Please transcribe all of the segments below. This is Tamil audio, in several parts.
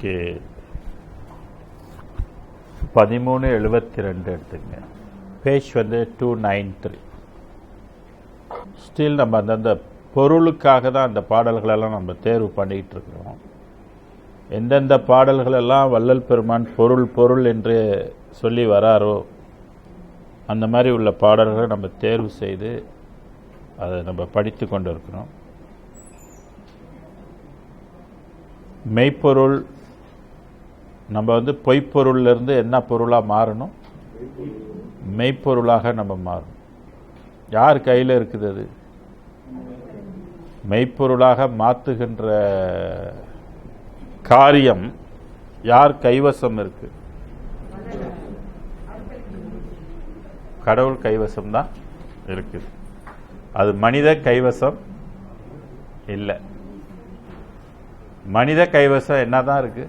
இன்றைக்கி 1372 எடுத்துங்க. பேஜ் வந்து 293. ஸ்டில் நம்ம அந்தந்த பொருளுக்காக தான் அந்த பாடல்களெல்லாம் நம்ம தேர்வு பண்ணிக்கிட்டு இருக்கிறோம். எந்தெந்த பாடல்களெல்லாம் வள்ளல் பெருமான் பொருள் பொருள் என்று சொல்லி வராரோ அந்த மாதிரி உள்ள பாடல்களை நம்ம தேர்வு செய்து அதை நம்ம படித்து கொண்டு இருக்கிறோம். மெய்ப்பொருள் நம்ம வந்து பொய்ப்பொருள்லேருந்து என்ன பொருளாக மாறணும்? மெய்ப்பொருளாக நம்ம மாறணும். யார் கையில் இருக்குது? அது மெய்ப்பொருளாக மாற்றுகின்ற காரியம் யார் கைவசம் இருக்கு? கடவுள் கைவசம்தான் இருக்குது. அது மனித கைவசம் இல்லை. மனித கைவசம் என்னதான் இருக்கு?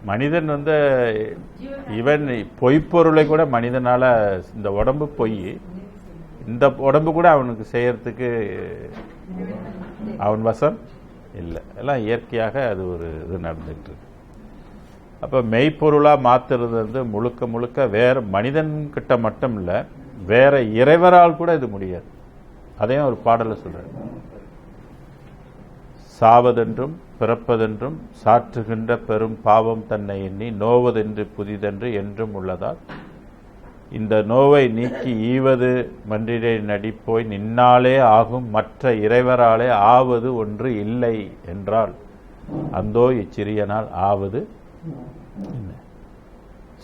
மனிதன் வந்து இவன் பொய்ப்பொருளை கூட மனிதனால, இந்த உடம்பு பொய், இந்த உடம்பு கூட அவனுக்கு செய்யறதுக்கு அவன் வசம் இல்லை. எல்லாம் இயற்கையாக அது ஒரு இது நடந்துகிட்டு இருக்கு. அப்போ மெய்ப்பொருளாக மாற்றுறது வந்து முழுக்க முழுக்க வேறு மனிதன்கிட்ட மட்டும் இல்லை, வேற இறைவரால் கூட இது முடியாது. அதையும் ஒரு பாடலில் சொல்கிறார். சாவதென்றும் பிறப்பதென்றும் சாற்றுகின்ற பெரும் பாவம் தன்னை எண்ணி நோவதென்று புதிதென்று என்றும் உள்ளதால் இந்த நோவை நீக்கி ஈவது மன்றிடை நடிப்போய் நின்னாலே ஆகும் மற்ற இறைவராலே ஆவது ஒன்று இல்லை என்றால் அந்தோ இச்சிறியனால் ஆவது என்ன?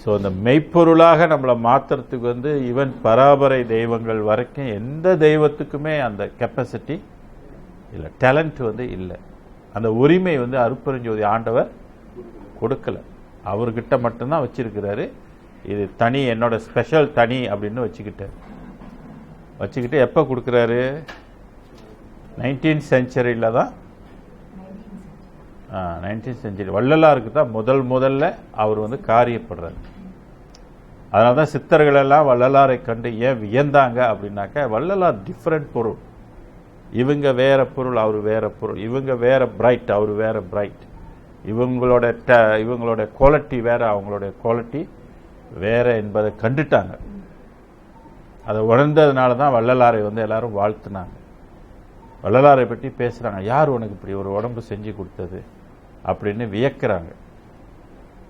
ஸோ அந்த மெய்ப்பொருளாக நம்மளை மாற்றுறதுக்கு வந்து ஈவன் பராபரை தெய்வங்கள் வரைக்கும் எந்த தெய்வத்துக்குமே அந்த கெப்பாசிட்டி இல்லை, டேலண்ட் வந்து இல்லை. அந்த உரிமை வந்து அருட்பெருஞ்சோதி ஆண்டவர் கொடுக்கல. அவர்கிட்ட மட்டும்தான் வச்சிருக்கிறாரு. இது தனி, என்னோட ஸ்பெஷல் தனி அப்படின்னு வச்சுக்கிட்டு எப்போ கொடுக்குறாரு? 19th centuryல தான், 19th century வள்ளலாருக்கு தான் முதல்ல அவர் வந்து காரியப்படுறாரு. அதனால தான் சித்தர்களெல்லாம் வள்ளலாரை கண்டு ஏன் வியந்தாங்க அப்படின்னாக்க, வள்ளலார் டிஃப்ரெண்ட் பொருள், இவங்க வேற பொருள், அவர் வேற பொருள், இவங்க வேற பிரைட், அவர் வேற பிரைட், இவங்களோட குவாலிட்டி வேற, அவங்களோட குவாலிட்டி வேற என்பதை கண்டுட்டாங்க. அதை உணர்ந்ததுனால தான் வள்ளலாரை வந்து எல்லாரும் வாழ்த்துனாங்க. வள்ளலாரை பற்றி பேசுகிறாங்க. யார் உனக்கு இப்படி ஒரு உடம்பு செஞ்சு கொடுத்தது அப்படின்னு வியக்கிறாங்க.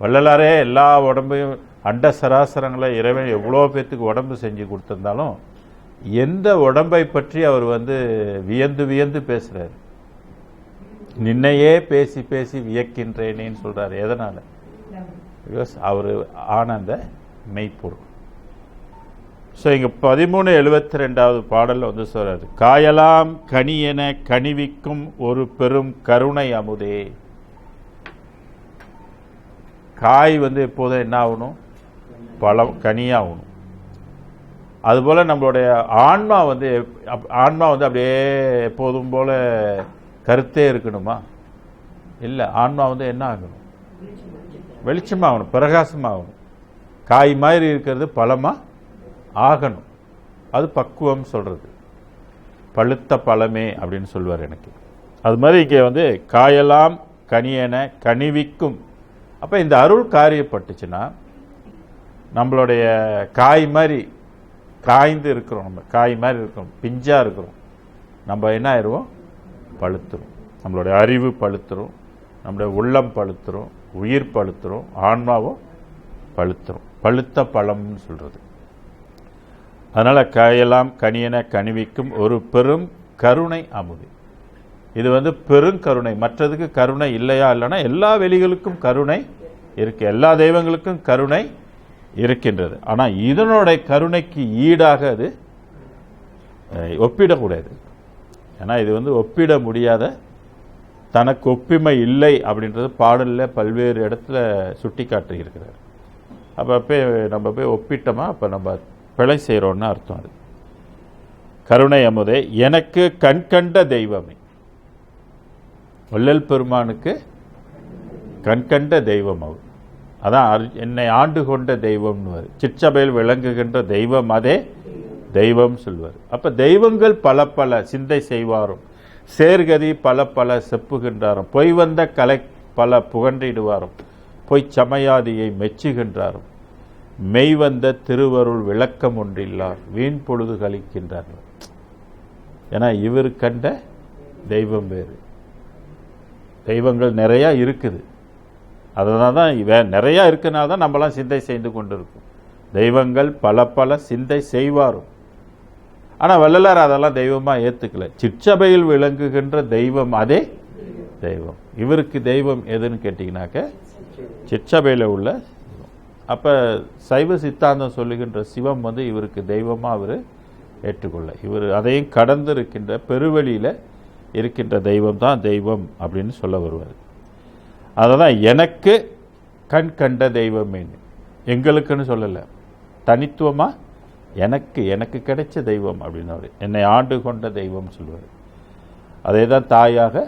வள்ளலாரே எல்லா உடம்பையும், அண்ட சராசரங்களை இறைவன் எவ்வளோ பேத்துக்கு உடம்பு செஞ்சு கொடுத்திருந்தாலும் எந்த உடம்பை பற்றி அவர் வந்து வியந்து வியந்து பேசுறாரு? நின்னையே பேசி பேசி வியக்கின்றேனேன்னு சொல்றாரு. எதனால? பிகாஸ் அவர் ஆனந்த மெய்ப்பொருள். ஸோ இங்க 1372வது பாடல்ல வந்து சொல்றாரு, காயலாம் கனியென கனிவிக்கும் ஒரு பெரும் கருணை அமுதே. காய் வந்து எப்போதும் என்ன ஆகணும்? பழம், கனியாகணும். அதுபோல் நம்மளுடைய ஆன்மா வந்து அப்படியே எப்போதும் போல கருத்தே இருக்கணுமா? இல்லை. ஆன்மா வந்து என்ன ஆகணும்? வெளிச்சமாகணும், பிரகாசமாகணும். காய் மாதிரி இருக்கிறது பழமாக ஆகணும். அது பக்குவம் சொல்கிறது. பழுத்த பழமே அப்படின்னு சொல்லுவார் எனக்கு. அது மாதிரி இங்கே வந்து காயலாம் கனியென கனிவிக்கும். அப்போ இந்த அருள் காரியப்பட்டுச்சுன்னா நம்மளுடைய காய் மாதிரி காய்ந்து இருக்கிறோம், நம்ம காய் மாதிரி இருக்கிறோம், பிஞ்சாக இருக்கிறோம், நம்ம என்ன ஆயிடுவோம்? பழுத்துரும். நம்மளுடைய அறிவு பழுத்துரும், நம்மளுடைய உள்ளம் பழுத்துரும், உயிர் பழுத்துரும், ஆன்மாவும் பழுத்துரும். பழுத்த பழம்னு சொல்கிறது. அதனால் காயெல்லாம் கனியென கனிவிக்கும் ஒரு பெரும் கருணை அமுது. இது வந்து பெருங்கருணை. மற்றதுக்கு கருணை இல்லையா? இல்லைன்னா எல்லா வெளிகளுக்கும் கருணை இருக்கு, எல்லா தெய்வங்களுக்கும் கருணை இருக்கின்றது. ஆனால் இதனுடைய கருணைக்கு ஈடாக அது ஒப்பிடக்கூடாது. ஏன்னா இது வந்து ஒப்பிட முடியாத, தனக்கு ஒப்புமை இல்லை அப்படின்றது பாடலில் பல்வேறு இடத்துல சுட்டி காட்டி இருக்கிறார். அப்போ நம்ம போய் ஒப்பிட்டோமா அப்போ நம்ம பிழை செய்கிறோன்னு அர்த்தம். அது கருணை அமுதே எனக்கு கண்கண்ட தெய்வமே. வள்ளல் பெருமானுக்கு கண்கண்ட தெய்வம் அவர். அதான் என்னை ஆண்டு கொண்ட தெய்வம்னு. சிற்றபையில் விளங்குகின்ற தெய்வம் அதே தெய்வம் சொல்வார். அப்ப தெய்வங்கள் பல பல சிந்தை செய்வாரும், சேர்கதி பல பல செப்புகின்றாரும், பொய் வந்த கலை பல புகன்றிடுவாரும், பொய் சமயாதியை மெச்சுகின்றாரும், மெய் வந்த திருவருள் விளக்கம் ஒன்றில்லார், வீண் பொழுது கழிக்கின்றார்கள். ஏன்னா இவர் கண்ட தெய்வம் வேறு. தெய்வங்கள் நிறையா இருக்குது, அதனால தான் நிறையா இருக்குனால தான் நம்மளாம் சிந்தை செய்து கொண்டு இருக்கோம். தெய்வங்கள் பல பல சிந்தை செய்வாரும். ஆனால் வள்ளலார் அதெல்லாம் தெய்வமாக ஏற்றுக்கல. சிற்சபையில் விளங்குகின்ற தெய்வம் அதே தெய்வம். இவருக்கு தெய்வம் எதுன்னு கேட்டிங்கனாக்க சிற்சபையில் உள்ள. அப்போ சைவ சித்தாந்தம் சொல்லுகின்ற சிவம் வந்து இவருக்கு தெய்வமாக அவர் ஏற்றுக்கொள்ள, இவர் அதையும் கடந்து இருக்கின்ற பெருவெளியில் இருக்கின்ற தெய்வம் தான் தெய்வம் அப்படின்னு சொல்ல வருவார். அததான் எனக்கு கண் கண்ட தெய்வம், எங்களுக்குன்னு சொல்லலை, தனித்துவமாக எனக்கு கிடைச்ச தெய்வம் அப்படின்னு என்னை ஆண்டு கொண்ட தெய்வம் சொல்வார். அதே தான் தாயாக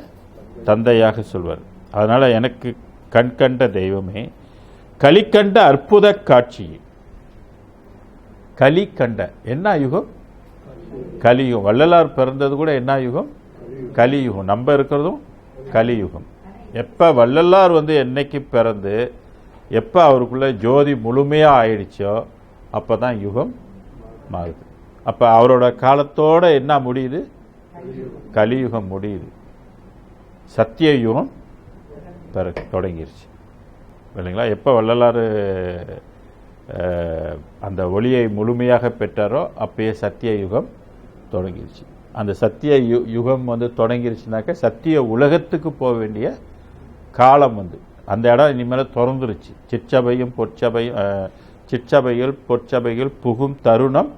தந்தையாக சொல்வார். அதனால் எனக்கு கண் கண்ட தெய்வமே, களி கண்ட அற்புத காட்சி. களி கண்ட என்ன யுகம்? கலியுகம். வள்ளலார் பிறந்தது கூட என்ன யுகம்? கலியுகம். நம்ம இருக்கிறதும் கலியுகம். எப்போ வள்ளலார் வந்து என்னைக்கு பிறந்து எப்போ அவருக்குள்ள ஜோதி முழுமையாக ஆயிடுச்சோ அப்போ தான் யுகம் மாறுது. அப்போ அவரோட காலத்தோடு என்ன முடியுது? கலியுகம் முடியுது. சத்திய யுகம் தொடங்கிருச்சு இல்லைங்களா? எப்போ வள்ளலார் அந்த ஒளியை முழுமையாக பெற்றாரோ அப்பயே சத்திய யுகம் தொடங்கிருச்சு. அந்த சத்திய யுகம் வந்து தொடங்கிருச்சுனாக்க சத்திய உலகத்துக்கு போக வேண்டிய காலம் வந்து அந்த இடம் இனிமேல் திறந்துருச்சு. சிற்சபையில் பொற்சபையில் புகும் தருணம்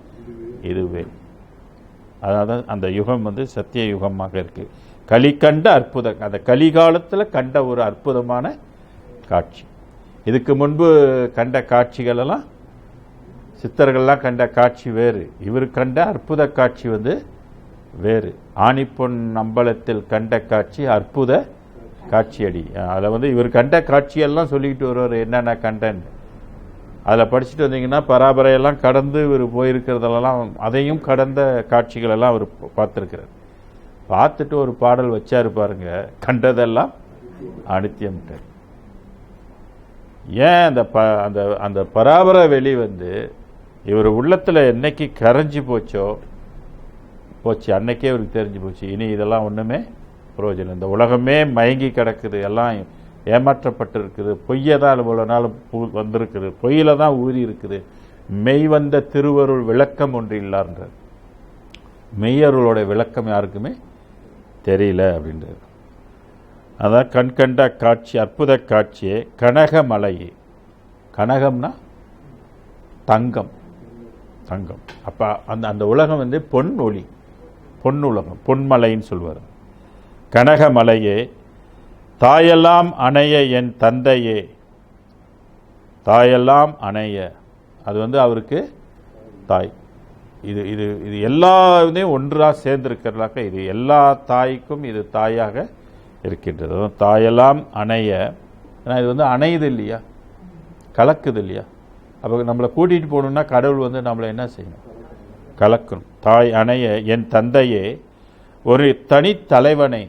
இதுவே. அதாவது அந்த யுகம் வந்து சத்திய யுகமாக இருக்கு. களி கண்ட அற்புதம், அந்த கலிகாலத்தில் கண்ட ஒரு அற்புதமான காட்சி. இதுக்கு முன்பு கண்ட காட்சிகள் எல்லாம் சித்தர்கள்லாம் கண்ட காட்சி வேறு, இவர் கண்ட அற்புத காட்சி வந்து வேறு. ஆணிப்பொன் அம்பலத்தில் கண்ட காட்சி அற்புத காட்சியடி. அதில் வந்து இவர் கண்ட காட்சியெல்லாம் சொல்லிக்கிட்டு வருவார், என்னென்ன கண்டன்னு. அதில் படிச்சுட்டு வந்தீங்கன்னா பராபரையெல்லாம் கடந்து இவர் போயிருக்கிறதெல்லாம் அதையும் கடந்த காட்சிகளெல்லாம் அவர் பார்த்துருக்கிறார். பார்த்துட்டு ஒரு பாடல் வச்சாரு பாருங்க, கண்டதெல்லாம் அனித்தியம். ஏன் அந்த அந்த பராபர வெளி வந்து இவர் உள்ளத்தில் என்னைக்கு கரைஞ்சி போச்சு அன்னைக்கே அவருக்கு தெரிஞ்சு போச்சு, இனி இதெல்லாம் ஒன்றுமே பிரயோஜனம். இந்த உலகமே மயங்கி கிடக்குது, எல்லாம் ஏமாற்றப்பட்டு இருக்குது, பொய்யை தான் இவ்வளோ நாள் வந்திருக்குது, பொய்யில தான் ஊறி இருக்குது. மெய் வந்த திருவருள் விளக்கம் ஒன்று இல்லார்ன்றார். மெய்யருளோட விளக்கம் யாருக்குமே தெரியல அப்படின்றது. அதான் கண்கண்ட காட்சி அற்புத காட்சியே கனகமலையே. கனகம்னா தங்கம், தங்கம். அப்போ அந்த உலகம் வந்து பொன் ஒளி, பொன் உலகம், பொன்மலைன்னு சொல்வார். கனகமலையே தாயெல்லாம் அணைய என் தந்தையே. தாயெல்லாம் அணைய, அது வந்து அவருக்கு தாய். இது இது இது எல்லா இதையும் ஒன்றாக சேர்ந்திருக்கிறதாக்க இது எல்லா தாய்க்கும் இது தாயாக இருக்கின்றது. தாயெல்லாம் அணைய, ஏன்னா இது வந்து அணையுது இல்லையா, கலக்குது இல்லையா. அப்போ நம்மளை கூட்டிகிட்டு போகணுன்னா கடவுள் வந்து நம்மளை என்ன செய்யணும்? கலக்கணும். தாய் அணைய என் தந்தையே, ஒரு தனித்தலைவனை,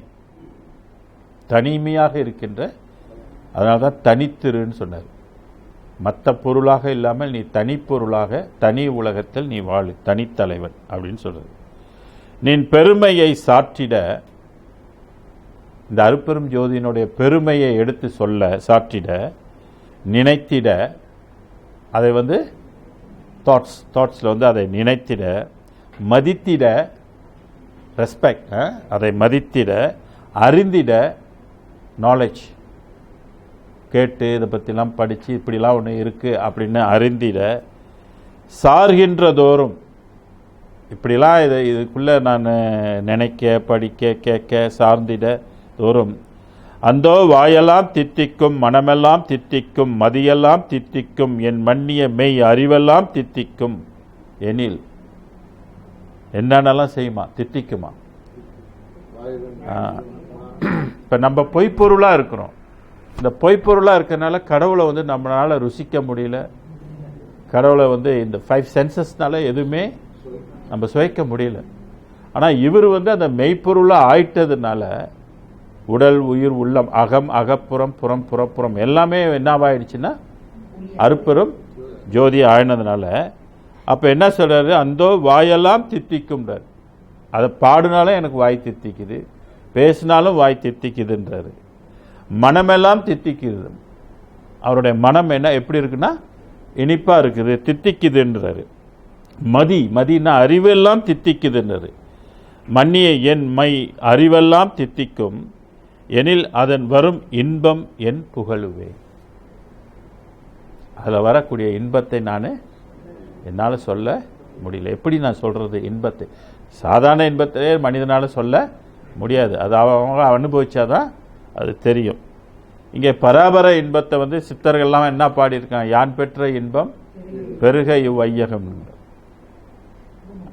தனிமையாக இருக்கின்ற, அதனால தான் தனித்திருன்னு சொன்னார். மற்ற பொருளாக இல்லாமல் நீ தனிப்பொருளாக தனி உலகத்தில் நீ வாழு, தனித்தலைவன் அப்படின்னு சொல்றது. நீ பெருமையை சாற்றிட, இந்த அருட்பெரும் ஜோதியினுடைய பெருமையை எடுத்து சொல்ல, சாற்றிட, நினைத்திட, அதை வந்து தாட்ஸில் வந்து அதை நினைத்திட, மதித்திட, ரெஸ்பெக்ட், அதை மதித்திட, அறிந்திட, நாலேஜ் கேட்டு இதை பற்றிலாம் படித்து இப்படிலாம் ஒன்று இருக்குது அப்படின்னு அறிந்திட, சார்கின்றதோறும் இப்படிலாம் இதுக்குள்ளே நான் நினைக்க படிக்க கேட்க சார்ந்திட தோறும், அந்தோ வாயெல்லாம் தித்திக்கும் மனமெல்லாம் தித்திக்கும் மதியெல்லாம் தித்திக்கும் என் மன்னிய மெய் அறிவெல்லாம் தித்திக்கும் எனில் என்னென்னலாம் செய்யுமா? தித்திக்குமா? இப்போ நம்ம பொய்ப்பொருளாக இருக்கிறோம். இந்த பொய்ப்பொருளாக இருக்கிறனால கடவுளை வந்து நம்மளால் ருசிக்க முடியல. கடவுளை வந்து இந்த 5 சென்சஸ்னால எதுவுமே நம்ம சுவைக்க முடியல. ஆனால் இவர் வந்து அந்த மெய்ப்பொருளாக ஆயிட்டதுனால உடல் உயிர் உள்ளம் அகம் அகப்புறம் புறம் புறப்புறம் எல்லாமே என்னவாயிடுச்சுன்னா அருப்பெரும் ஜோதி ஆயினதுனால அப்போ என்ன சொல்கிறாரு, அந்தோ வாயெல்லாம் தித்திக்கும்ன்றார். அதை பாடினாலும் எனக்கு வாய் தித்திக்குது, பேசினாலும் வாய் தித்திக்குதுன்றாரு. மனமெல்லாம் தித்திக்குது. அவருடைய மனம் என்ன எப்படி இருக்குன்னா இனிப்பாக இருக்குது, தித்திக்குதுன்றாரு. மதினா அறிவெல்லாம் தித்திக்குதுன்றாரு. மன்னிய என் மை அறிவெல்லாம் தித்திக்கும் எனில் அதன் வரும் இன்பம் என் புகழுவே. அதில் வரக்கூடிய இன்பத்தை என்னால் சொல்ல முடியல. எப்படி நான் சொல்கிறது இன்பத்தை? சாதாரண இன்பத்தையே மனிதனால் சொல்ல முடியாது. அது அவங்க அனுபவிச்சாதான் அது தெரியும். இங்கே பராபர இன்பத்தை வந்து சித்தர்கள்லாம் என்ன பாடியிருக்காங்க, யான் பெற்ற இன்பம் பெருக இவ்வையகம்.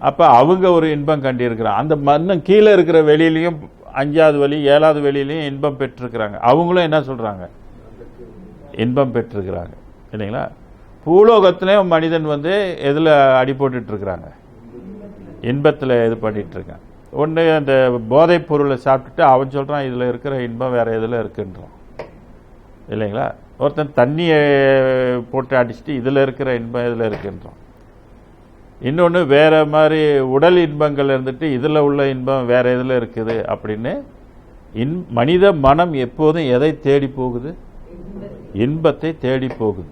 அப்போ அவங்க ஒரு இன்பம் கண்டிருக்கிறாங்க. அந்த மண்ணும் கீழே இருக்கிற வெளியிலையும் 5வது வெளி 7வது வெளியிலையும் இன்பம் பெற்றிருக்கிறாங்க. அவங்களும் என்ன சொல்கிறாங்க, இன்பம் பெற்றிருக்கிறாங்க இல்லைங்களா? பூலோகத்திலையும் மனிதன் வந்து எதில் அடி போட்டுட்ருக்கிறாங்க, இன்பத்தில் இது பண்ணிகிட்ருக்கான். ஒன்று அந்த போதைப் பொருளை சாப்பிட்டுட்டு அவன் சொல்கிறான் இதில் இருக்கிற இன்பம் வேறு எதில் இருக்குன்றான் இல்லைங்களா? ஒருத்தன் தண்ணியை போட்டு அடிச்சுட்டு இதில் இருக்கிற இன்பம் இதில் இருக்குன்றான். இன்னொன்று வேறு மாதிரி உடல் இன்பங்கள் இருந்துட்டு இதில் உள்ள இன்பம் வேறு எதில் இருக்குது அப்படின்னு மனித மனம் எப்போதும் எதை தேடி போகுது, இன்பத்தை தேடி போகுது.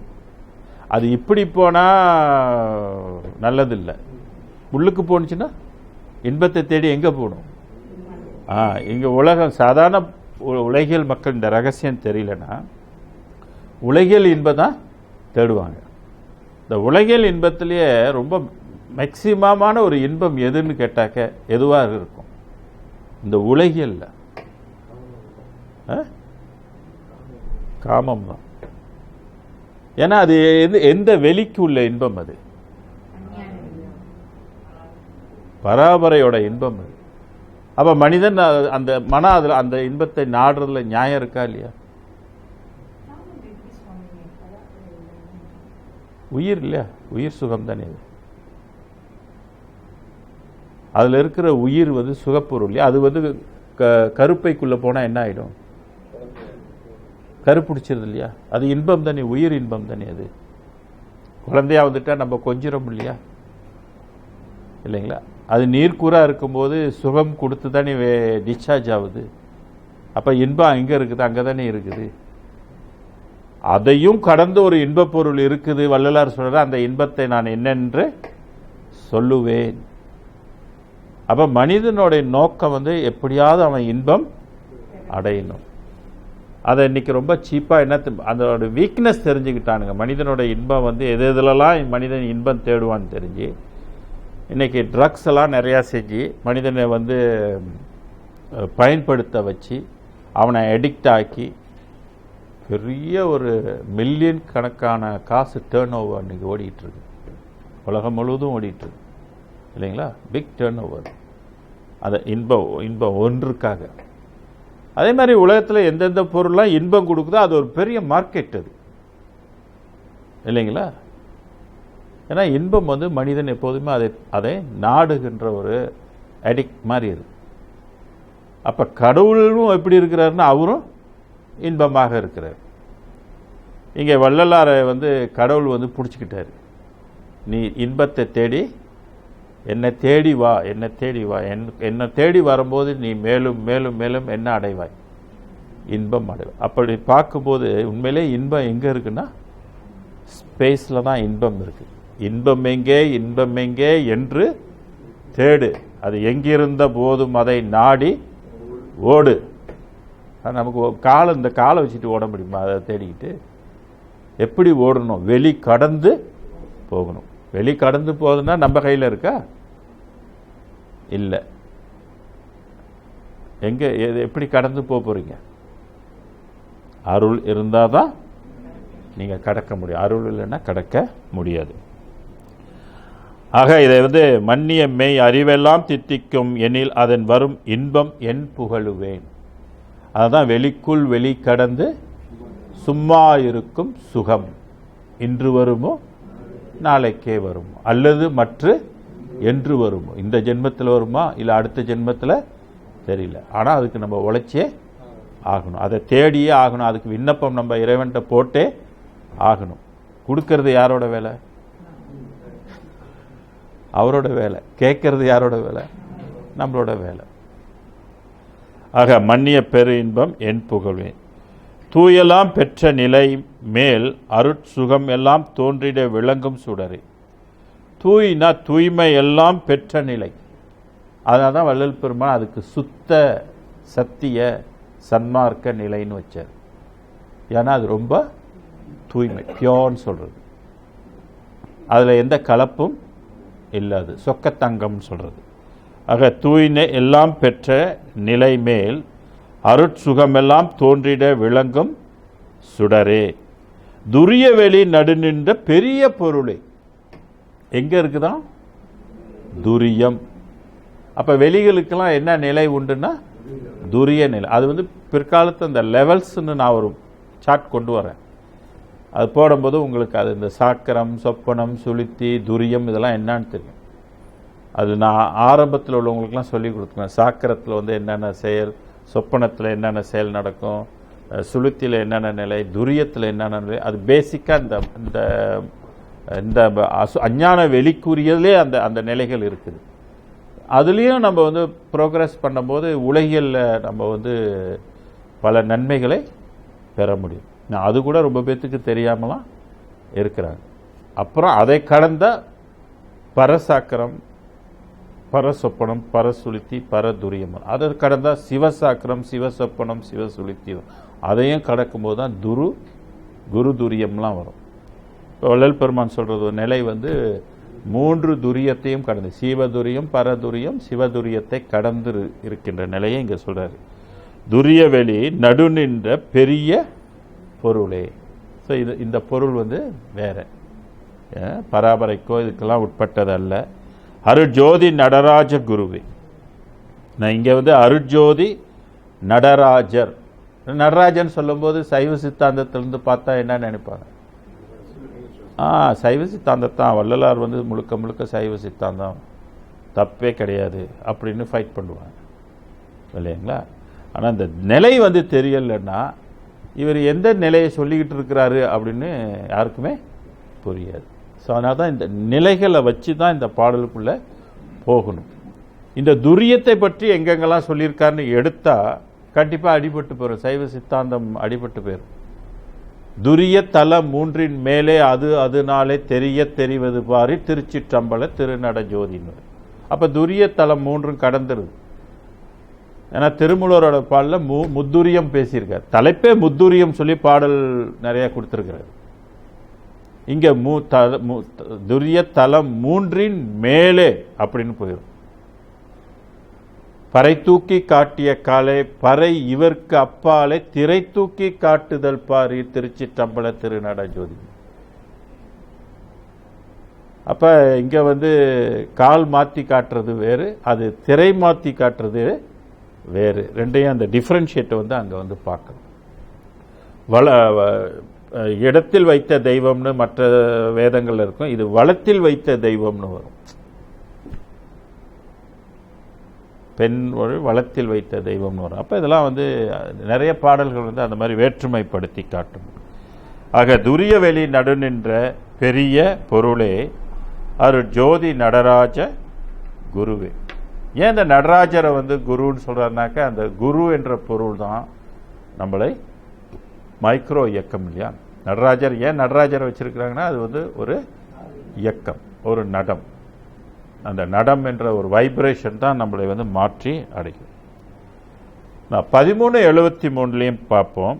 அது இப்படி போனால் நல்லதில்லை. உள்ளுக்கு போணுச்சுன்னா இன்பத்தை தேடி எங்கே போகணும்? இங்கே உலகம் சாதாரண உலகியல் மக்கள் இந்த ரகசியம் தெரியலன்னா உலகியல் இன்பம் தான் தேடுவாங்க. இந்த உலகியல் இன்பத்திலேயே ரொம்ப மேக்சிமமான ஒரு இன்பம் எதுன்னு கேட்டாக்க எதுவாக இருக்கும்? இந்த உலகியல்ல காமம் தான். ஏன்னா அது எந்த வெளிக்கு உள்ள இன்பம்? அது பராபரையோட இன்பம் அது. அப்போ மனிதன் அந்த அதில் அந்த இன்பத்தை நாடுறதுல நியாயம் இருக்கா இல்லையா? உயிர் இல்லையா? உயிர் சுகம் தானே அது. அதில் இருக்கிற உயிர் வந்து சுகப்பொருள் இல்லையா? அது வந்து கருப்பைக்குள்ளே போனால் என்ன ஆகிடும்? கருப்பிடிச்சிருது இல்லையா? அது இன்பம் தானே, உயிர் இன்பம் தானே. அது குழந்தையா வந்துட்டா நம்ம கொஞ்சிரோம் இல்லையா இல்லைங்களா? அது நீர்க்கூறாக இருக்கும்போது சுகம் கொடுத்து தானே டிஸ்சார்ஜ் ஆகுது. அப்போ இன்பம் எங்கே இருக்குது? அங்கே தானே இருக்குது. அதையும் கடந்து ஒரு இன்பப் பொருள் இருக்குது. வள்ளலார் சொல்கிற அந்த இன்பத்தை நான் என்னென்று சொல்லுவேன். அப்போ மனிதனுடைய நோக்கம் வந்து எப்படியாவது அவன் இன்பம் அடையணும். அதை இன்னைக்கு ரொம்ப சீப்பாக என்ன அதோட வீக்னஸ் தெரிஞ்சுக்கிட்டானுங்க. மனிதனோட இன்பம் வந்து எது எதுலலாம் மனிதன் இன்பம் தேடுவான்னு தெரிஞ்சு இன்றைக்கி ட்ரக்ஸ் எல்லாம் நிறையா செஞ்சு மனிதனை வந்து பயன்படுத்த வச்சு அவனை அடிக்ட் ஆக்கி பெரிய ஒரு மில்லியன் கணக்கான காசு டேர்ன் ஓவர் இன்றைக்கி ஓடிட்டுருக்கு. உலகம் முழுவதும் ஓடிட்டுருக்கு இல்லைங்களா? Big turnover. அந்த இன்பம் ஒன்றுக்காக. அதே மாதிரி உலகத்தில் எந்தெந்த பொருள்லாம் இன்பம் கொடுக்குதோ அது ஒரு பெரிய மார்க்கெட் அது இல்லைங்களா? ஏன்னா இன்பம் வந்து மனிதன் எப்போதுமே அதை நாடுகின்ற ஒரு அடிக்ட் மாதிரி அது. அப்போ கடவுளும் எப்படி இருக்கிறாருன்னா அவரும் இன்பமாக இருக்கிறார். இங்கே வள்ளலாரை வந்து கடவுள் வந்து பிடிச்சிக்கிட்டாரு. நீ இன்பத்தை தேடி என்னை தேடி வா, என்னை தேடி வா, என்னை தேடி வரும்போது நீ மேலும் மேலும் மேலும் என்ன அடைவாய்? இன்பம் அடைவாய். அப்படி பார்க்கும்போது உண்மையிலே இன்பம் எங்கே இருக்குன்னா ஸ்பேஸில் தான் இன்பம் இருக்குது. இன்பம் எங்கே என்று தேடு, அது எங்கிருந்த போதும் அதை நாடி ஓடு. நமக்கு இந்த காலை வச்சுட்டு ஓட முடியுமா? அதை தேடிக்கிட்டு எப்படி ஓடணும்? வெளி கடந்து போகணும். வெளி கடந்து போகுதுன்னா நம்ம கையில் இருக்கா? இல்லை. எங்கே எப்படி கடந்து போகிறீங்க? அருள் இருந்தால் தான் நீங்கள் கடக்க முடியும். அருள் இல்லைன்னா கடக்க முடியாது. ஆக இதை வந்து மன்னிய மெய் அறிவெல்லாம் தித்திக்கும் எனில் அதன் வரும் இன்பம் என் புகழுவேன். அதுதான் வெளிக்குள் வெளி கடந்து சும்மா இருக்கும் சுகம். இன்று வருமோ நாளைக்கே வரும் அல்லது மற்ற என்று வருமோ. இந்த ஜென்மத்தில் வருமா இல்லை அடுத்த ஜென்மத்தில் தெரியல. ஆனால் அதுக்கு நம்ம உழைச்சே ஆகணும், அதை தேடியே ஆகணும், அதுக்கு விண்ணப்பம் நம்ம இறைவன்கிட்ட போட்டே ஆகணும். கொடுக்கறது யாரோட வேலை? அவரோட வேலை. கேட்கறது யாரோட வேலை? நம்மளோட வேலை. ஆக மன்னிய பெரு இன்பம் என் புகழ்வேன். தூயெல்லாம் பெற்ற நிலை மேல் அருட்சுகம் எல்லாம் தோன்றிட விளங்கும் சுடரே. தூய்னா தூய்மை எல்லாம் பெற்ற நிலை. அதனால தான் வள்ளல் பெருமான் அதுக்கு சுத்த சத்திய சன்மார்க்க நிலைன்னு வச்சார். ஏன்னா அது ரொம்ப தூய்மை, பியோர்னு சொல்றது. அதில் எந்த கலப்பும் இல்லாது, சொக்கத்தங்கம்னு சொல்றது. ஆக தூய்மை எல்லாம் பெற்ற நிலை மேல் அருட்சுகமெல்லாம் தோன்றிட விளங்கும் சுடரே. துரிய வெளி நடுநின்ற பெரிய பொருளே. எங்க இருக்குதான்? துரியம். அப்ப வெளிகளுக்கெல்லாம் என்ன நிலை உண்டுன்னா துரிய நிலை. அது வந்து பிற்காலத்து அந்த லெவல்ஸ்ன்னு நான் ஒரு சார்ட் கொண்டு வரேன். அது போடும்போது உங்களுக்கு அது இந்த சாக்கரம், சொப்பனம், சுளுத்தி, துரியம் இதெல்லாம் என்னன்னு தெரியும். அது நான் ஆரம்பத்தில் உள்ளவங்களுக்குலாம் சொல்லி கொடுத்துருவேன். சாக்கரத்தில் வந்து என்னென்ன செயல், சொப்பனத்தில் என்னென்ன செயல் நடக்கும், சுளுத்தியில் என்னென்ன நிலை, துரியத்தில் என்னென்ன நிலை. அது பேசிக்காக இந்த இந்த அஞ்ஞான வெளிக்குரியதுலே அந்த அந்த நிலைகள் இருக்குது. அதுலேயும் நம்ம வந்து ப்ரோக்ரஸ் பண்ணும்போது உலகியலில் நம்ம வந்து பல நன்மைகளை பெற முடியும். அது கூட ரொம்ப பேத்துக்கு தெரியாமலாம் இருக்கிறாங்க. அப்புறம் அதை கடந்த பரசாக்கரம், பரசொப்பனம், பரசுளுத்தி, பரதுரியம். அதை கடந்தா சிவசாக்கரம், சிவசொப்பனம், சிவசுளுத்தி. அதையும் கடக்கும்போது தான் குரு துரியம்லாம் வரும். இப்போ வள்ளல் பெருமான் சொல்கிறது ஒரு நிலை வந்து 3 துரியத்தையும் கடந்து, சீவதுரியம், பரதுரியம், சிவதுரியத்தை கடந்து இருக்கின்ற நிலையை இங்கே சொல்கிறார். துரிய வெளி நடுநின்ற பெரிய பொருளே. ஸோ இந்த பொருள் வந்து வேற, பராபரைக்கோ இதுக்கெல்லாம் உட்பட்டதல்ல. அருட்ஜோதி நடராஜ குருவே. நான் இங்கே வந்து அருட்ஜோதி நடராஜர். நடராஜன் சொல்லும்போது சைவ சித்தாந்தத்திலிருந்து பார்த்தா என்ன நினைப்பாங்க? சைவ சித்தாந்தத்தான். வள்ளலார் வந்து முழுக்க முழுக்க சைவ சித்தாந்தம், தப்பே கிடையாது அப்படின்னு ஃபைட் பண்ணுவாங்க இல்லைங்களா? ஆனால் இந்த நிலை வந்து தெரியலைன்னா இவர் எந்த நிலையை சொல்லிக்கிட்டு இருக்கிறாரு அப்படின்னு யாருக்குமே புரியாது. ஸோ அதனால தான் இந்த நிலைகளை வச்சு தான் இந்த பாடலுக்குள்ளே போகணும். இந்த துரியத்தை பற்றி எங்கெங்கெல்லாம் சொல்லியிருக்காருன்னு எடுத்தால் கண்டிப்பாக அடிபட்டு போயிடும், சைவ சித்தாந்தம் அடிபட்டு போயிடும். துரிய தலம் 3 மேலே அது அதனாலே தெரிய தெரிவது பாரி திருச்சிற்றம்பல திருநட ஜோதின்னு. அப்போ துரிய தலம் 3 கடந்துருது. ஏன்னா திருமூலரோட பாடலில் முத்துரியம் பேசியிருக்கார். தலைப்பே முத்துரியம் சொல்லி பாடல் நிறைய கொடுத்துருக்கிறார். இங்கே துரிய தலம் 3 மேலே அப்படின்னு போயிடும். பறை தூக்கி காட்டிய காலை பறை இவர்க்கு அப்பாலே திரை தூக்கி காட்டுதல் பாரி திருச்சிற்றம்பல திருநட ஜோதி. அப்ப இங்க வந்து கால் மாற்றி காட்டுறது வேறு, அது திரை மாற்றி காட்டுறது வேறு. ரெண்டையும் அந்த டிஃபரன்ஷியேட்டை வந்து அங்கே வந்து பார்க்கணும். இடத்தில் வைத்த தெய்வம்னு மற்ற வேதங்கள்ல இருக்கும், இது வளத்தில் வைத்த தெய்வம்னு வரும். பெண் ஒரு வளத்தில் வைத்த தெய்வம்னு வரும். அப்போ இதெல்லாம் வந்து நிறைய பாடல்கள் வந்து அந்த மாதிரி வேற்றுமைப்படுத்தி காட்டும். ஆக துரிய வெளி நடுநின்ற பெரிய பொருளே அருள் ஜோதி நடராஜ குருவே. ஏன் இந்த நடராஜரை வந்து குருன்னு சொல்றாருனாக்கா, அந்த குரு என்ற பொருள் தான் நம்மளை மைக்ரோ இயக்கம் இல்லையா. நடராஜர் ஏன் நடராஜரை வச்சிருக்கிறாங்கன்னா அது வந்து ஒரு இயக்கம், ஒரு நடம். அந்த நடம் என்ற ஒரு வைப்ரேஷன் தான் நம்மளை வந்து மாற்றி அடைக்கும். நான் 1373 பார்ப்போம்.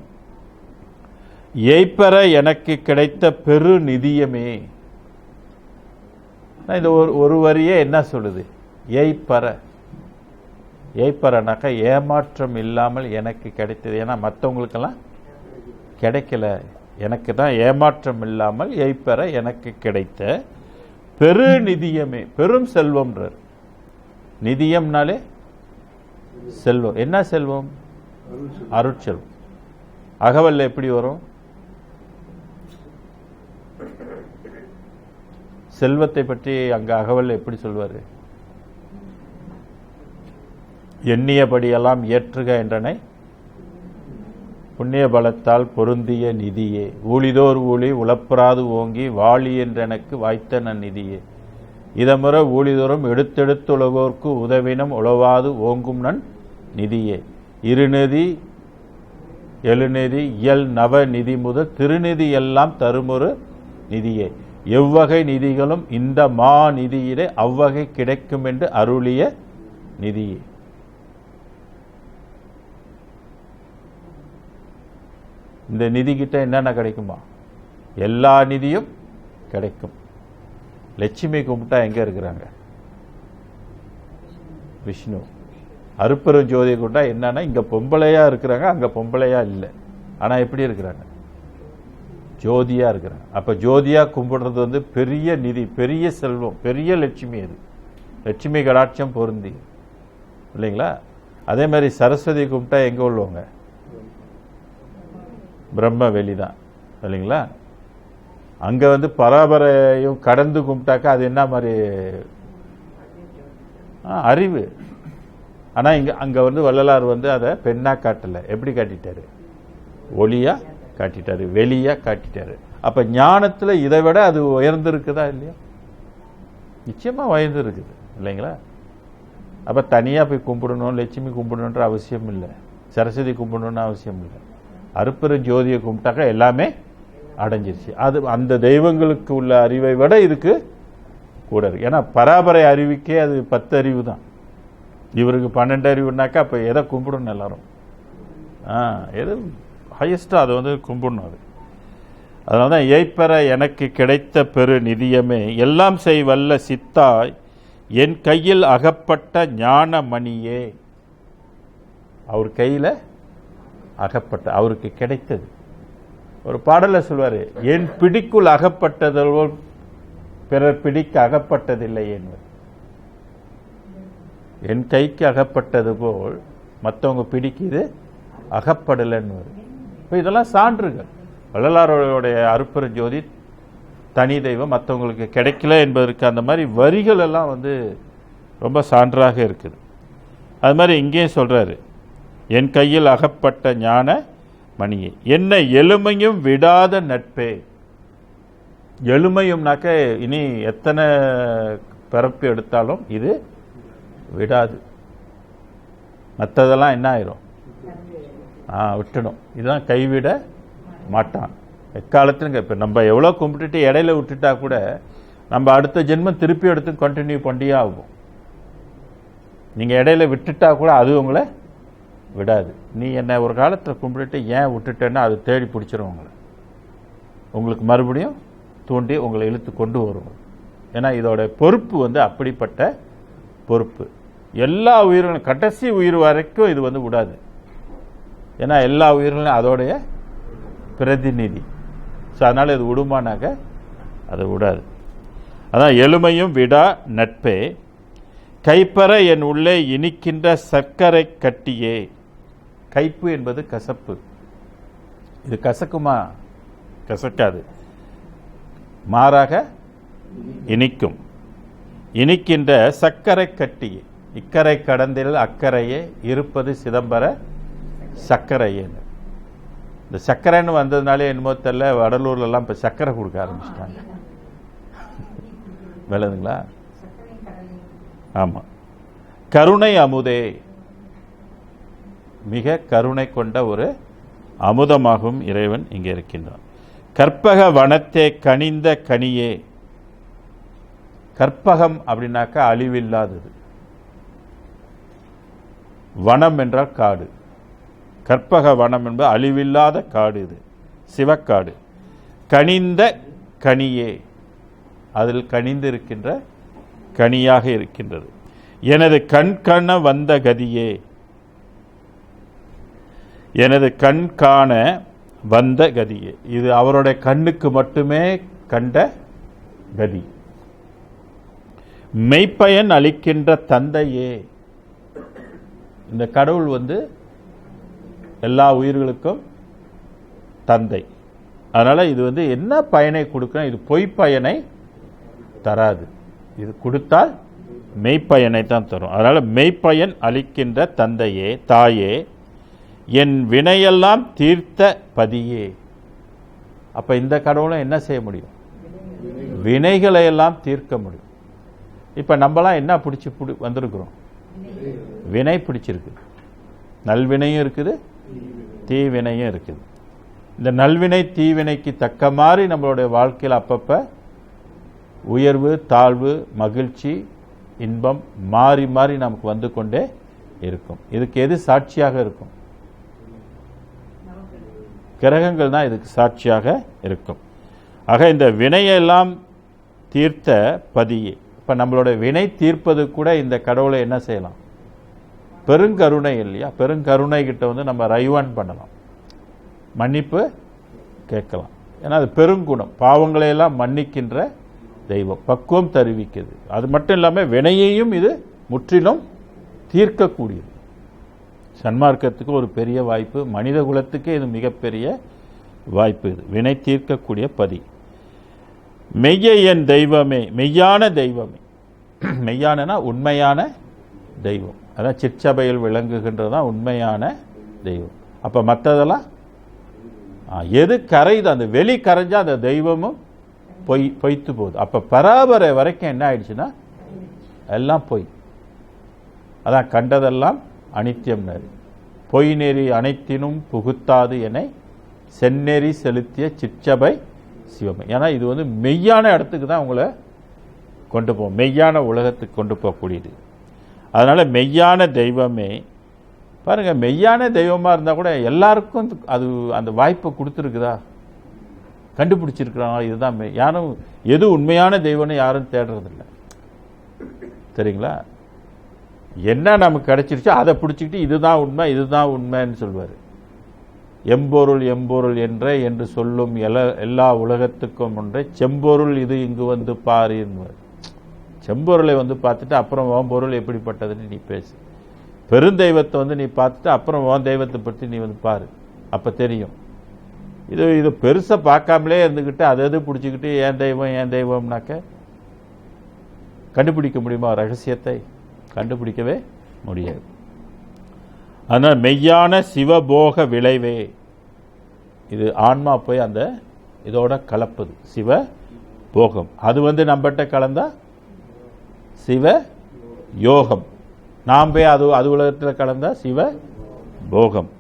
ஏய்ப்பற எனக்கு கிடைத்த பெரு நிதியமே. இந்த ஒரு வரியே என்ன சொல்லுது? ஏய்ப்பற. ஏய்ப்பறனாக்கா ஏமாற்றம் இல்லாமல் எனக்கு கிடைத்தது. ஏன்னா மற்றவங்களுக்கெல்லாம் கிடைக்கல, எனக்கு தான் ஏமாற்றம் இல்லாமல் ஏய்ப்பற எனக்கு கிடைத்த பெரு நிதியமே. பெரும் செல்வம்ன்றார். நிதியம்னாலே செல்வம். என்ன செல்வம்? அருட்செல்வம். அகவல்ல எப்படி வரும்? செல்வத்தை பற்றி அங்கே அகவல் எப்படி சொல்வார்? எண்ணியபடியெல்லாம் ஏற்றுக என்றனை புண்ணிய பலத்தால் பொருந்திய நிதியே, ஊழிதோர் ஊழி உளப்பராது ஓங்கி வாழி என்றெனக்கு வாய்த்த நன்னிதியே, இதமுற ஊழிதோறும் எடுத்தெடுத்து உலகோர்க்கு உதவினம் உழவாது ஓங்கும் நன் நிதியே, இருநிதி எழுநிதி இயல் நவ நிதி முதல் திருநிதி எல்லாம் தருமொரு நிதியே, எவ்வகை நிதிகளும் இந்த மா நிதியிலே அவ்வகை கிடைக்கும் என்று அருளிய நிதியே. இந்த நிதி கிட்ட என்னென்ன கிடைக்குமா? எல்லா நிதியும் கிடைக்கும். லட்சுமி கும்பிட்டா எங்க இருக்கிறாங்க? விஷ்ணு. அருப்பெரும் ஜோதி கும்பிட்டா என்னன்னா இங்க பொம்பளையா இருக்கிறாங்க, அங்க பொம்பளையா இல்லை, ஆனா எப்படி இருக்கிறாங்க? ஜோதியா இருக்கிறாங்க. அப்ப ஜோதியா கும்பிடுறது வந்து பெரிய நிதி, பெரிய செல்வம், பெரிய லட்சுமி. அது லட்சுமி கடாட்சம் பொருந்தி இல்லைங்களா? அதே மாதிரி சரஸ்வதி கும்பிட்டா எங்க உள்ளவங்க? பிரம்ம வெளிதான் இல்லைங்களா? அங்க வந்து பராபரையும் கடந்து கும்பிட்டாக்கா அது என்ன மாதிரி? அறிவு. ஆனா இங்க அங்க வந்து வள்ளலார் வந்து அதை பெண்ணா காட்டல. எப்படி காட்டிட்டாரு? ஒளியா காட்டிட்டாரு, வெளியா காட்டிட்டாரு. அப்ப ஞானத்துல இதை விட அது உயர்ந்து இருக்குதா இல்லையா? நிச்சயமா உயர்ந்து இருக்குது இல்லைங்களா? அப்ப தனியா போய் கும்பிடணும், லட்சுமி கும்பிடணுன்ற அவசியம் இல்லை, சரஸ்வதி கும்பிடணும்னு அவசியம் இல்லை. அருப்பெரும் ஜோதியை கும்பிட்டாக்கா எல்லாமே அடைஞ்சிருச்சு. அது அந்த தெய்வங்களுக்கு உள்ள அறிவை விட இதுக்கு கூட இருக்கு. ஏன்னா பராபரை அறிவுக்கே அது 10 அறிவு தான், இவருக்கு 12 அறிவுனாக்கா அப்ப எதை கும்பிடணும் எல்லாரும்? எது ஹையஸ்டா அதை வந்து கும்பிடணும். அது அதனால தான் ஏய்ப்பெற எனக்கு கிடைத்த பெரு நிதியமே எல்லாம் செய் வல்ல சித்தாய் என் கையில் அகப்பட்ட ஞான மணியே. அவர் கையில அகப்பட்ட, அவருக்கு கிடைத்தது. ஒரு பாடல சொல்வாரு, என் பிடிக்குள் அகப்பட்டதோ பிறர் பிடிக்க அகப்பட்டதில்லை என்பது. என் கைக்கு அகப்பட்டது போல் மற்றவங்க பிடிக்குது அகப்படலைன்னு. இப்போ இதெல்லாம் சான்றுகள். வள்ளலாரோடைய அருப்பெரும் ஜோதி தனி தெய்வம், மற்றவங்களுக்கு கிடைக்கல என்பதற்கு அந்த மாதிரி வரிகள் எல்லாம் வந்து ரொம்ப சான்றாக இருக்குது. அது மாதிரி இங்கேயும் சொல்றாரு, என் கையில் அகப்பட்ட ஞான மணியே என்ன எளிமையும் விடாத நட்பே. எளிமையும்னாக்க இனி எத்தனை பிறப்பு எடுத்தாலும் இது விடாது. மற்றதெல்லாம் என்ன ஆயிரும்? விட்டுடும். இதுதான் கைவிட மாட்டான் எக்காலத்திலும். இப்போ நம்ம எவ்வளோ கும்பிட்டுட்டு இடையில விட்டுட்டா கூட நம்ம அடுத்த ஜென்மம் திருப்பி எடுத்து கண்டினியூ பண்ணியே ஆகும். நீங்கள் இடையில விட்டுட்டா கூட அது உங்களை விடாது. நீ என்னை ஒரு காலத்தில் கும்பிட்டுட்டு ஏன் விட்டுட்டேன்னா அது தேடி பிடிச்சிரும் உங்களை, உங்களுக்கு மறுபடியும் தூண்டி உங்களை இழுத்து கொண்டு வரும். ஏன்னா இதோட பொறுப்பு வந்து அப்படிப்பட்ட பொறுப்பு. எல்லா உயிர்களும் கடைசி உயிர் வரைக்கும் இது வந்து விடாது. ஏன்னா எல்லா உயிர்களும் அதோடைய பிரதிநிதி. ஸோ அதனால் இது விடுமானாக்க அதை விடாது. அதான் எளிமையும் விடா நட்பே கைப்பற என் உள்ளே இனிக்கின்ற சர்க்கரை கட்டியே. கைப்பு என்பது கசப்பு. இது கசக்குமா? கசக்காது, மாறாக இனிக்கும். இனிக்கின்ற சர்க்கரை கட்டியே. இக்கரை கடந்தில் அக்கறையே இருப்பது சிதம்பர சர்க்கரையே. இந்த சர்க்கரைன்னு வந்ததுனாலே என்னமோ தெரியல, வடலூர்லாம் இப்போ சர்க்கரை கொடுக்க ஆரம்பிச்சிட்டாங்க. விளங்குங்களா? ஆமாம். கருணை அமுதே, மிக கருணை கொண்ட ஒரு அமுதமாகும் இறைவன் இங்கே இருக்கின்றான். கற்பக வனத்தே கனிந்த கனியே. கற்பகம் அப்படின்னாக்கா அழிவில்லாதது. வனம் என்றால் காடு. கற்பக வனம் என்பது அழிவில்லாத காடு. இது சிவக்காடு. கனிந்த கனியே, அதில் கனிந்து இருக்கின்ற கனியாக இருக்கின்றது. எனது கண் காண வந்த கதியே. எனது கண் காண வந்த கதியே, இது அவருடைய கண்ணுக்கு மட்டுமே கண்ட கதி. மெய்ப்பயன் அளிக்கின்ற தந்தையே. இந்த கடவுள் வந்து எல்லா உயிர்களுக்கும் தந்தை. அதனால இது வந்து என்ன பயனை கொடுக்கணும்? இது பொய் பயனை தராது. இது கொடுத்தால் மெய்ப்பயனை தான் தரும். அதனால் மெய்ப்பயன் அளிக்கின்ற தந்தையே, தாயே, என் வினையெல்லாம் தீர்த்த பதியே. அப்போ இந்த கடவுளை என்ன செய்ய முடியும்? வினைகளை எல்லாம் தீர்க்க முடியும். இப்போ நம்மளாம் என்ன பிடிச்சி வந்திருக்கிறோம்? வினை பிடிச்சிருக்கு. நல்வினையும் இருக்குது, தீவினையும் இருக்குது. இந்த நல்வினை தீவினைக்கு தக்க மாதிரி நம்மளுடைய வாழ்க்கையில் அப்பப்போ உயர்வு, தாழ்வு, மகிழ்ச்சி, இன்பம் மாறி மாறி நமக்கு வந்து கொண்டே இருக்கும். இதுக்கு எது சாட்சியாக இருக்கும்? கிரகங்கள் தான் இதுக்கு சாட்சியாக இருக்கும். ஆக இந்த வினையெல்லாம் தீர்த்த பதியே. இப்போ நம்மளுடைய வினை தீர்ப்பது கூட இந்த கடவுளை என்ன செய்யலாம்? பெருங்கருணை இல்லையா? பெருங்கருணை கிட்ட வந்து நம்ம ரைவான் பண்ணலாம், மன்னிப்பு கேட்கலாம். ஏன்னா அது பெருங்குணம், பாவங்களையெல்லாம் மன்னிக்கின்ற தெய்வம், பக்குவம் தருவிக்கிறது. அது மட்டும் இல்லாமல் வினையையும் இது முற்றிலும் தீர்க்கக்கூடியது. சன்மார்க்கத்துக்கு ஒரு பெரிய வாய்ப்பு, மனித குலத்துக்கு இது மிகப்பெரிய வாய்ப்பு. இது வினை தீர்க்கக்கூடிய பதி. மெய்ய என் தெய்வமே, மெய்யான தெய்வமே. மெய்யானனா உண்மையான தெய்வம். அதான் சிற்சபையில் விளங்குகின்றதான் உண்மையான தெய்வம். அப்போ மற்றதெல்லாம் எது கரையுது, அந்த வெளி கரைஞ்சா அந்த தெய்வமும் பொய்த்து போகுது. அப்போ பராபரை வரைக்கும் என்ன ஆயிடுச்சுன்னா எல்லாம் பொய். அதான் கண்டதெல்லாம் அனித்தியம் நெறி, பொய் நெறி அனைத்தினும் புகுத்தாது என செந்நெறி செலுத்திய சிற்சபை சிவமை. ஏன்னா இது வந்து மெய்யான இடத்துக்கு தான் உங்களை கொண்டு போகும், மெய்யான உலகத்துக்கு கொண்டு போகக்கூடியது. அதனால் மெய்யான தெய்வமே. பாருங்கள், மெய்யான தெய்வமாக இருந்தால் கூட எல்லாருக்கும் அது அந்த வாய்ப்பை கொடுத்துருக்குதா? கண்டுபிடிச்சிருக்கிறாங்க இதுதான் யாரும் எது உண்மையான தெய்வம்னு யாரும் தேடுறதில்லை. சரிங்களா? என்ன நமக்கு கிடைச்சிருச்சோ அதை பிடிச்சிக்கிட்டு இதுதான் உண்மை, இதுதான் உண்மைன்னு சொல்வார். எம்பொருள் எம்பொருள் என்று சொல்லும் எல்லா உலகத்துக்கும் ஒன்றை செம்பொருள் இது இங்கு வந்து பாரு என்பார். செம்பொருளை வந்து பார்த்துட்டு அப்புறம் உன் பொருள் எப்படிப்பட்டதுன்னு நீ பேசு. பெருந்தெய்வத்தை வந்து நீ பார்த்துட்டு அப்புறம் உன் தெய்வத்தை பற்றி நீ வந்து பாரு, அப்போ தெரியும். இது பெருசாக பார்க்காமலே இருந்துக்கிட்டு அதை பிடிச்சிக்கிட்டு ஏன் தெய்வம்னாக்க கண்டுபிடிக்க முடியுமா? ரகசியத்தை கண்டுபிடிக்கவே முடியாது. அதனால் மெய்யான சிவபோக விளைவே. இது ஆன்மா போய் அந்த இதோட கலப்பது சிவ போகம். அது வந்து நம்மகிட்ட கலந்தா சிவ யோகம். நாம் போய் அது உலகத்தில் கலந்தா சிவ போகம்.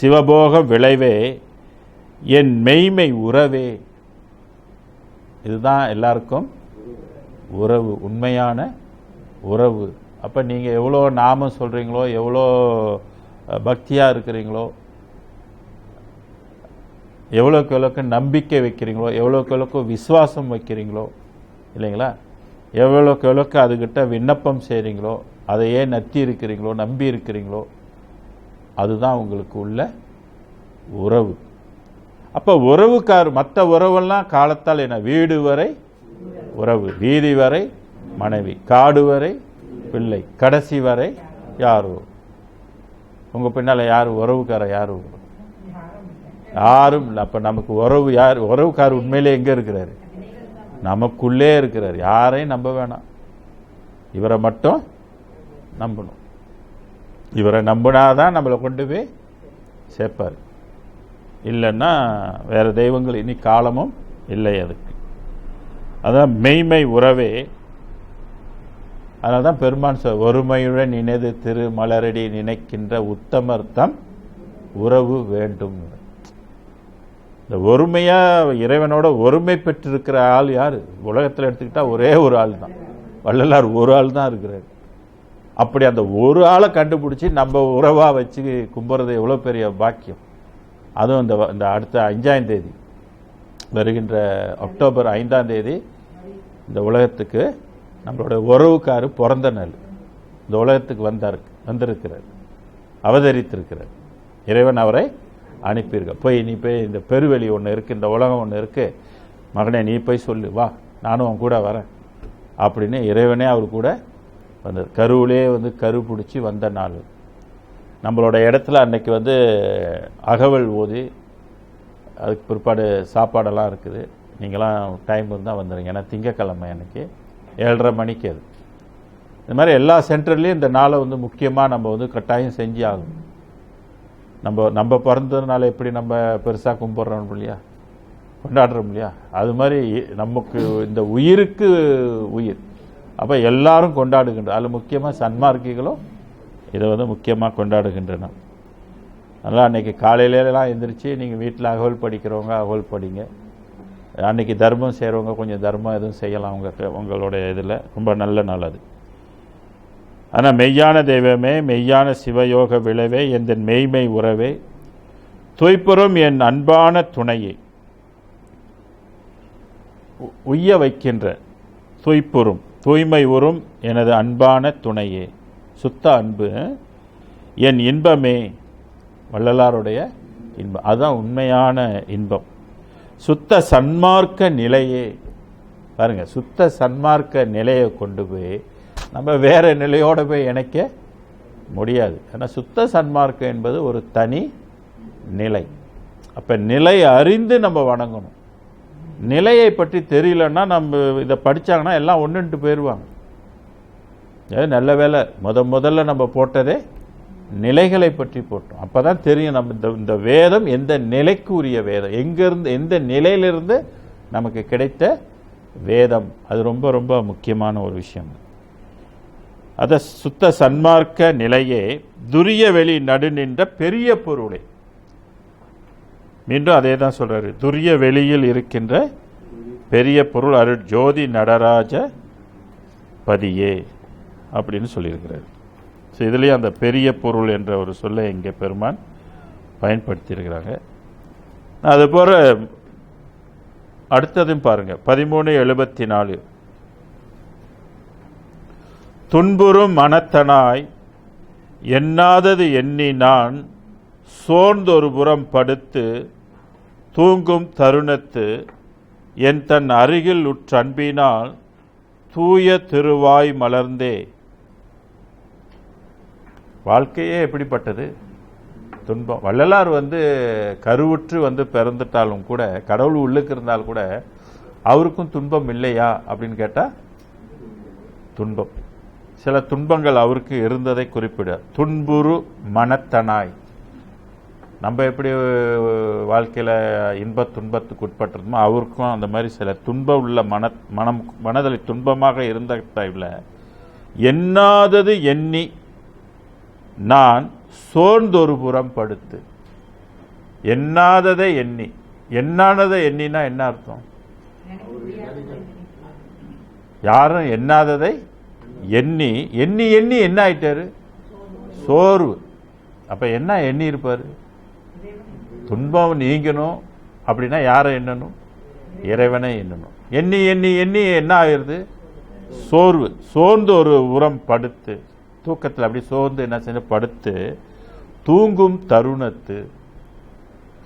சிவபோக விளைவே என் மெய்மை உறவே. இதுதான் எல்லாருக்கும் உறவு, உண்மையான உறவு. அப்போ நீங்கள் எவ்வளோ நாமம் சொல்கிறீங்களோ, எவ்வளோ பக்தியாக இருக்கிறீங்களோ, எவ்வளோக்கு எவ்வளோக்கு நம்பிக்கை வைக்கிறீங்களோ, எவ்வளோக்கு எவ்வளோக்கு விசுவாசம் வைக்கிறீங்களோ இல்லைங்களா, எவ்வளோக்கு எவ்வளோக்கு அதுக்கிட்ட விண்ணப்பம் செய்கிறீங்களோ, அதையே நத்தி இருக்கிறீங்களோ, நம்பி இருக்கிறீங்களோ, அதுதான் உங்களுக்கு உள்ள உறவு. அப்போ மற்ற உறவெல்லாம் காலத்தால் என்ன? வீடு வரை உறவு, வீதி வரை மனைவி, காடு வரை பிள்ளை, கடைசி வரை யாரு? உங்கள் பின்னால் யார் உறவுக்கார? யாரும் இல்லை. அப்போ நமக்கு உறவுக்காரர் உண்மையிலே எங்கே இருக்கிறாரு? நமக்குள்ளே இருக்கிறார். யாரையும் நம்ப வேணாம், இவரை மட்டும் நம்பணும். இவரை நம்பினாதான் நம்மளை கொண்டு போய் சேர்ப்பார். இல்லைன்னா வேறு தெய்வங்கள் இனி காலமும் இல்லை அதுக்கு. அதான் மெய்மை உறவே. அதனால தான் பெருமான் ஒருமையுடன் நினைது திரு மலரடி நினைக்கின்ற உத்தமர்த்தம் உறவு வேண்டும். இந்த ஒருமையாக இறைவனோட ஒருமை பெற்றிருக்கிற ஆள் யார்? உலகத்தில் எடுத்துக்கிட்டால் ஒரே ஒரு ஆள் தான், வள்ளலார் ஒரு ஆள் தான் இருக்கிறார். அப்படி அந்த ஒரு ஆளை கண்டுபிடிச்சி நம்ம உறவாக வச்சு கும்புறது எவ்வளோ பெரிய பாக்கியம். அதுவும் இந்த அடுத்த 5ஆம் தேதி வருகின்ற அக்டோபர் 5ஆம் தேதி இந்த உலகத்துக்கு நம்மளோட உறவுக்காரு பிறந்த நாள். இந்த உலகத்துக்கு வந்திருக்கிறார், அவதரித்திருக்கிறார். இறைவன் அவரை அனுப்பியிருக்க. நீ போய் இந்த பெருவெளி ஒன்று இருக்குது, இந்த உலகம் ஒன்று இருக்குது, மகனே நீ போய் சொல்லு, வா நானும் அவன் கூட வரேன் அப்படின்னு இறைவனே அவர் கூட வந்தார். கருவிலே வந்து கரு பிடிச்சி வந்த நாள். நம்மளோட இடத்துல அன்னைக்கு வந்து அகவல் ஓதி அதுக்கு பிற்பாடு சாப்பாடெல்லாம் இருக்குது. நீங்களாம் டைம் இருந்தால் வந்துடுங்க. ஏன்னா திங்கக்கிழமை எனக்கு 7:30 மணிக்கு அது. இந்த மாதிரி எல்லா சென்டர்லேயும் இந்த நாளை வந்து முக்கியமாக நம்ம வந்து கட்டாயம் செஞ்சு ஆகும். நம்ம பிறந்ததுனால எப்படி நம்ம பெருசாக கும்பிட்றோம் இல்லையா, கொண்டாடுறோம் இல்லையா, அது மாதிரி நமக்கு இந்த உயிருக்கு உயிர். அப்போ எல்லாரும் கொண்டாடுகின்ற, அதில் முக்கியமாக சன்மார்க்கிகளும் இதை வந்து முக்கியமாக கொண்டாடுகின்றன. அதனால் அன்றைக்கி காலையிலலாம் எந்திரிச்சு நீங்கள் வீட்டில் அகவல் படிக்கிறவங்க அகவல் படிங்க. அன்றைக்கி தர்மம் செய்கிறவங்க கொஞ்சம் தர்மம் எதுவும் செய்யலாம் உங்களுடைய இதில். ரொம்ப நல்ல நாள் அது. ஆனால் மெய்யான தெய்வமே, மெய்யான சிவயோக விளைவே, எந்த மெய்மை உறவே, தூய்ப்புறும் என் அன்பான துணையே, உய்ய வைக்கின்ற தூய்ப்புறும் தூய்மை உறும் எனது அன்பான துணையே, சுத்த அன்பு என் இன்பமே, வள்ளலாருடைய இன்பம். அதுதான் உண்மையான இன்பம். சுத்த சன்மார்க்க நிலையே, பாருங்க, சுத்த சன்மார்க்க நிலையை கொண்டு போய் நம்ம வேற நிலையோடு போய் இணைக்க முடியாது. ஏன்னா சுத்த சன்மார்க்கம் என்பது ஒரு தனி நிலை. அப்போ நிலை அறிந்து நம்ம வணங்கணும். நிலையை பற்றி தெரியலன்னா நம்ம இதை படித்தாங்கன்னா எல்லாம் ஒன்றுன்ட்டு போயிடுவாங்க. நல்ல வேலை முதல்ல நம்ம போட்டதே நிலைகளை பற்றி போட்டோம். அப்போ தான் தெரியும் நம்ம இந்த வேதம் எந்த நிலைக்கு உரிய வேதம், எங்கேருந்து எந்த நிலையிலிருந்து நமக்கு கிடைத்த வேதம். அது ரொம்ப ரொம்ப முக்கியமான ஒரு விஷயம். அத சுத்த சன்மார்க்க நிலையே, துரிய வெளி நடு நின்ற பெரிய பொருளே. மீண்டும் அதே தான் சொல்றாரு, துரிய வெளியில் இருக்கின்ற பெரிய பொருள் அருள் ஜோதி நடராஜ பதியே அப்படின்னு சொல்லியிருக்கிறார். ஸோ இதுலேயும் அந்த பெரிய பொருள் என்ற ஒரு சொல்லை இங்கே பெருமான் பயன்படுத்தியிருக்கிறாங்க. அதுபோல் அடுத்ததும் பாருங்க, 1374 துன்புறும் மனத்தனாய் எண்ணாதது எண்ணி நான் சோர்ந்தொரு புறம் படுத்து தூங்கும் தருணத்து என் தன் அருகில் உற்றன்பினால் தூய திருவாய் மலர்ந்தே. வாழ்க்கையே எப்படிப்பட்டது, துன்பம். வள்ளலார் கருவுற்று பிறந்துட்டாலும் கூட, கடவுள் உள்ளுக்கு இருந்தால் கூட அவருக்கும் துன்பம் இல்லையா அப்படின்னு கேட்டால் துன்பம், சில துன்பங்கள் அவருக்கு இருந்ததை குறிப்பிட. துன்புறு மனத்தனாய், நம்ம எப்படி வாழ்க்கையில் இன்ப துன்பத்துக்கு உட்பட்டிருந்தோமோ அவருக்கும் அந்த மாதிரி சில துன்பம் உள்ள மனதில் துன்பமாக இருந்த டைமில் எண்ணாதது எண்ணி நான் சோர்ந்தொரு புறம் படுத்து. எண்ணாததை எண்ணி, எண்ணானதை எண்ணினா என்ன அர்த்தம்? யாரும் எண்ணாததை எண்ணி எண்ணி எண்ணி என்ன ஆயிட்டாரு? சோர்வு. அப்ப என்ன எண்ணி இருப்பாரு? துன்பம் நீங்கணும் அப்படின்னா யாரை எண்ணணும்? இறைவனை எண்ணணும். எண்ணி எண்ணி எண்ணி என்ன ஆயிருது? சோர்வு. சோர்ந்து ஒரு உரம் படுத்து, தூக்கத்தில் அப்படி சோர்ந்து என்ன செய்ய படுத்து தூங்கும் தருணத்து.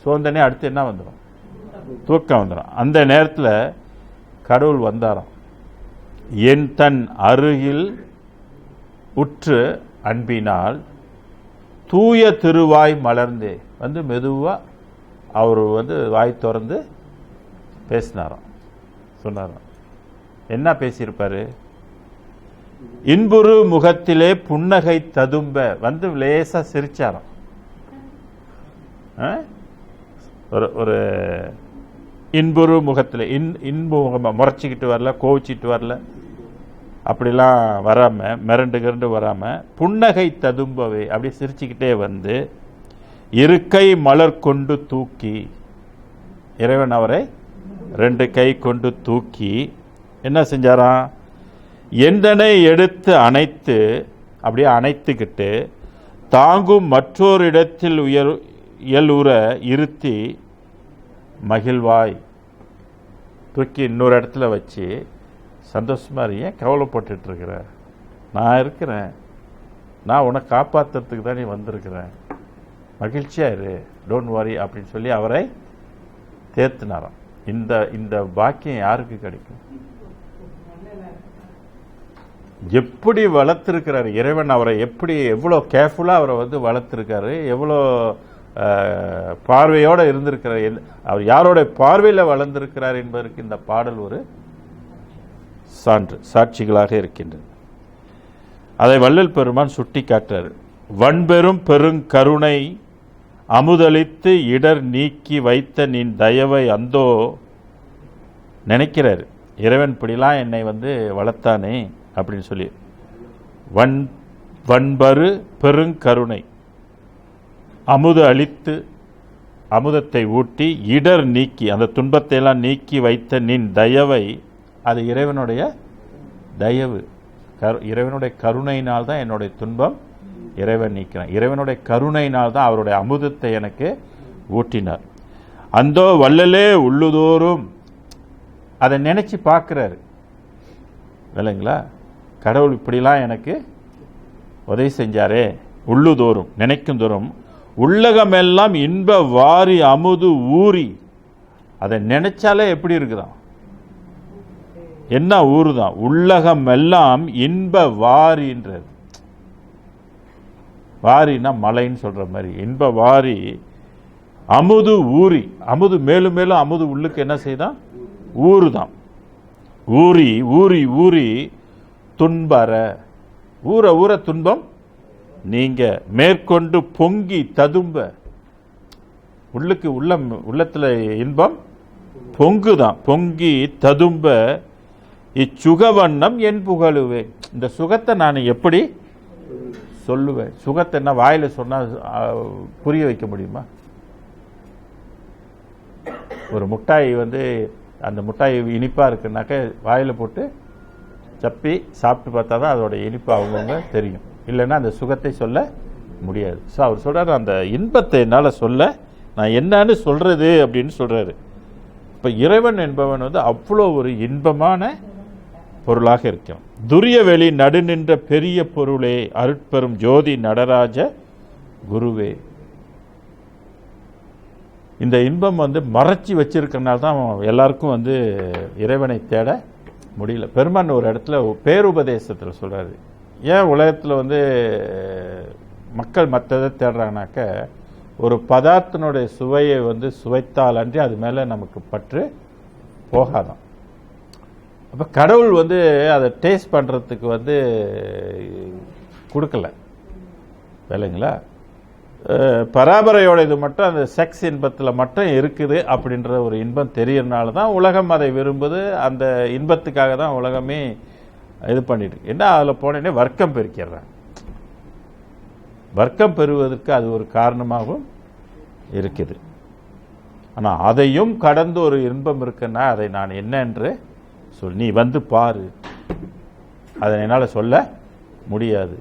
சோர்ந்தனே அடுத்து என்ன வந்துடும்? தூக்கம் வந்துடும். அந்த நேரத்தில் கடவுள் வந்தாராம். என் தன் அருகில் உற்று அன்பினால் தூய திருவாய் மலர்ந்தே. மெதுவாக அவர் வாய் திறந்து பேசினாராம், சொன்னாராம். என்ன பேசியிருப்பாரு? இன்புறு முகத்திலே புன்னகை ததும்ப. லேசா சிரிச்சாராம். ஒரு இன்புறு முகத்தில், இன்பு முகமா, முறைச்சிக்கிட்டு வரல, கோவிச்சிட்டு வரல, அப்படிலாம் வராமல், மிரண்டு வராமல் புன்னகை ததும்பவே அப்படி சிரிச்சுக்கிட்டே இருக்கை மலர் கொண்டு தூக்கி, இறைவன் அவரை 2 கை கொண்டு தூக்கி என்ன செஞ்சாராம்? எந்தனை எடுத்து அணைத்து, அப்படியே அணைத்துக்கிட்டு தாங்கும் மற்றொரு இடத்தில் இயலுற இருத்தி மகிழ்வாய். தூக்கி இன்னொரு இடத்துல வச்சு சந்தோஷமா ஏன் கவலைப்பட்டு இருக்கிற? நான் இருக்கிறேன், நான் உன்னை காப்பாற்றுறதுக்கு தான் நீ வந்திருக்கிறேன், மகிழ்ச்சியா இரு, டோன்ட் வரி அப்படின்னு சொல்லி அவரை தேர்த்தினாராம். இந்த பாக்கியம் யாருக்கு கிடைக்கும்? எப்படி வளர்த்துருக்கிறாரு இறைவன் அவரை, எப்படி எவ்வளோ கேர்ஃபுல்லாக அவரை வளர்த்துருக்காரு, எவ்வளோ பார்வையோடு இருந்திருக்கிறார், அவர் யாரோட பார்வையில் வளர்ந்திருக்கிறார் என்பதற்கு இந்த பாடல் ஒரு சான்று, சாட்சிகளாக இருக்கின்றது. அதை வள்ளல் பெருமான் சுட்டி காட்டுறார். வன்பெரும் பெருங்கருணை அமுதளித்து இடர் நீக்கி வைத்த நின் தயவை அந்தோ நினைக்கிறார். இறைவன் இப்படிலாம் என்னை வளர்த்தானே அப்படின்னு சொல்லி. வன்பரு பெருங்கருணை அமுது அளித்து அமுதத்தை ஊட்டி இடர் நீக்கி அந்த துன்பத்தை எல்லாம் நீக்கி வைத்த நின் தயவை, அது இறைவனுடைய தயவு, இறைவனுடைய கருணையினால் தான் என்னுடைய துன்பம் இறைவன் நீக்கிறான். இறைவனுடைய கருணையினால் தான் அவருடைய அமுதத்தை எனக்கு ஊட்டினார். அந்தோ வள்ளலே உள்ளுதோறும் அதை நினைச்சு பார்க்கிறாரு இல்லைங்களா? கடவுள் இப்படிலாம் எனக்கு உதவி செஞ்சாரே, உள்ளுதோறும் நினைக்கும் தோறும் உள்ளகமெல்லாம் இன்ப வாரி அமுது ஊறி, அதை நினைச்சாலே எப்படி இருக்குதான், என்ன ஊறுதான், உள்ளகம் எல்லாம் இன்ப வாரின்றது. வாரின்னா மலைன்னு சொல்ற மாதிரி, இன்ப வாரி அமுது ஊறி, அமுது மேலும் மேலும் அமுது உள்ளுக்கு என்ன செய்தான், ஊறுதான். ஊறி ஊறி ஊறி துன்பற, ஊற ஊற துன்பம் நீங்க மேற்கொண்டு பொங்கி ததும்ப, உள்ளுக்கு உள்ளத்துல இன்பம் பொங்குதான், பொங்கி ததும்ப இச்சுகவண்ணம் என் புகழுவேன். இந்த சுகத்தை நான் எப்படி சொல்லுவேன்? சுகத்தை என்ன வாயில சொன்னா புரிய வைக்க முடியுமா? ஒரு முட்டாய் அந்த முட்டாய் இனிப்பா இருக்குனாக்க வாயில போட்டு சப்பி சாப்பிட்டு பார்த்தா தான் அதோட இனிப்பு அவங்கவுங்க தெரியும், இல்லைன்னா அந்த சுகத்தை சொல்ல முடியாது. ஸோ அவர் சொல்றாரு, அந்த இன்பத்தை என்னால் சொல்ல நான் என்னன்னு சொல்றது அப்படின்னு சொல்றாரு. இப்போ இறைவன் என்பவன் அவ்வளோ ஒரு இன்பமான பொருளாக இருக்கிறான். துரிய வெளி நடு நின்ற பெரிய பொருளே அருட்பெரும் ஜோதி நடராஜ குருவே. இந்த இன்பம் மறைச்சி வச்சிருக்கிறனால தான் எல்லாருக்கும் இறைவனை தேட முடியல. பெருமான் ஒரு இடத்துல பேருபதேசத்தில் சொல்றாரு, ஏன் உலகத்தில் மக்கள் மற்றதை தேடுறாங்கனாக்க, ஒரு பதார்த்தனுடைய சுவையை சுவைத்தால் அன்றி அது மேலே நமக்கு பற்று போகாதான். அப்போ கடவுள் அதை டேஸ்ட் பண்ணுறதுக்கு கொடுக்கல இல்லைங்களா? பராபரையோட இது மட்டும் அந்த செக்ஸ் இன்பத்தில் மட்டும் இருக்குது அப்படின்ற ஒரு இன்பம் தெரியறதுனால தான் உலகம் அதை விரும்புது. அந்த இன்பத்துக்காக தான் உலகமே இது பண்ணிட்டு என்ன, அதில் போனே வர்க்கம் பெருக்கிறாங்க. வர்க்கம் பெறுவதற்கு அது ஒரு காரணமாகவும் இருக்குது. ஆனால் அதையும் கடந்து ஒரு இன்பம் இருக்குன்னா அதை நான் என்ன என்று சொல், நீ பாரு, அதை என்னால் சொல்ல முடியாது.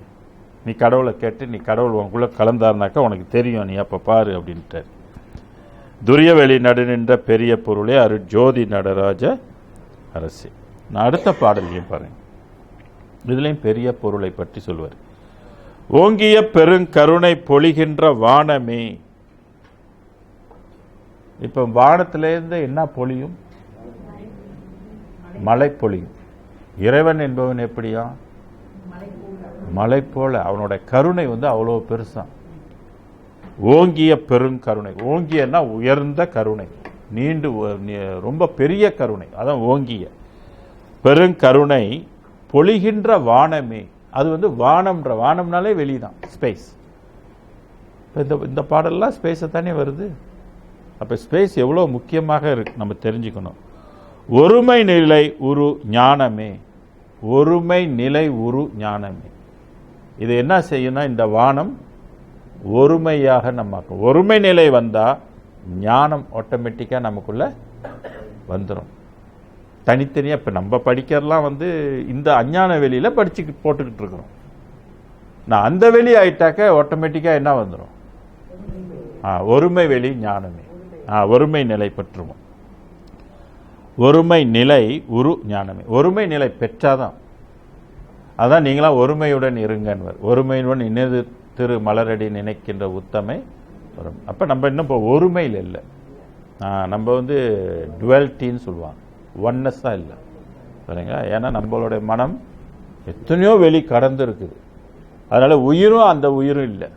நீ கடவுளை கேட்டு நீ கடவுள் உனக்குள்ள கலந்தாருனாக்கா உனக்கு தெரியும், நீ அப்போ பாரு அப்படின்ட்டார். துரியவெளி நடு நின்ற பெரிய பொருளே அருட்ஜோதி நடராஜ அரசே. நான் அடுத்த பாடலையும் பாருங்க, இதுலேயும் பெரிய பொருளை பற்றி சொல்வார். ஓங்கிய பெருங்கருணை பொழிகின்ற வானமே. இப்போ வானத்திலேருந்து என்ன பொழியும்? மழை பொழியும். இறைவன் என்பவன் எப்படியா? மலை போல. அவனோட கருணை அவ்வளோ பெருசான். ஓங்கிய பெருங்கருணை, ஓங்கியன்னா உயர்ந்த கருணை, நீண்டு ரொம்ப பெரிய கருணை, அதான் ஓங்கிய பெருங்கருணை பொழிகின்ற வானமே. அது வானம்ன்ற, வானம்னாலே வெளிதான், ஸ்பேஸ். இந்த பாடல்லாம் ஸ்பேஸை தானே வருது. அப்போ ஸ்பேஸ் எவ்வளோ முக்கியமாக இருக்கு நம்ம தெரிஞ்சுக்கணும். ஒருமை நிலை உரு ஞானமே, ஒருமை நிலை உரு ஞானமே. இது என்ன செய்யணும்? இந்த வானம் ஒருமையாக நம்ம ஒருமை நிலை வந்தால் ஞானம் ஆட்டோமேட்டிக்காக நமக்குள்ள வந்துடும். தனித்தனியாக இப்போ நம்ம படிக்கிறலாம் இந்த அஞ்ஞான வெளியில் படிச்சுக்கிட்டு போட்டுக்கிட்டு இருக்கிறோம். நான் அந்த வெளி ஆயிட்டாக்க ஆட்டோமேட்டிக்காக என்ன வந்துடும்? ஒருமை வெளி ஞானமே. ஒருமை நிலை பெற்றுவோம். ஒருமை நிலை உரு ஞானமே. ஒருமை நிலை பெற்றாதான், அதான் நீங்களாம் ஒருமையுடன் இருங்கன்வர். ஒருமையுடன் இன்னது திரு மலரடி நினைக்கின்ற உத்தமை வரும். அப்போ நம்ம இன்னும் இப்போ ஒருமையில் இல்லை, நம்ம டுவெல்ட்டின்னு சொல்லுவாங்க, ஒன்னஸ்ஸாக இல்லை சரிங்களா? ஏன்னா நம்மளுடைய மனம் எத்தனையோ வெளி கடந்து இருக்குது. அதனால உயிரும் அந்த உயிரும் இல்லை,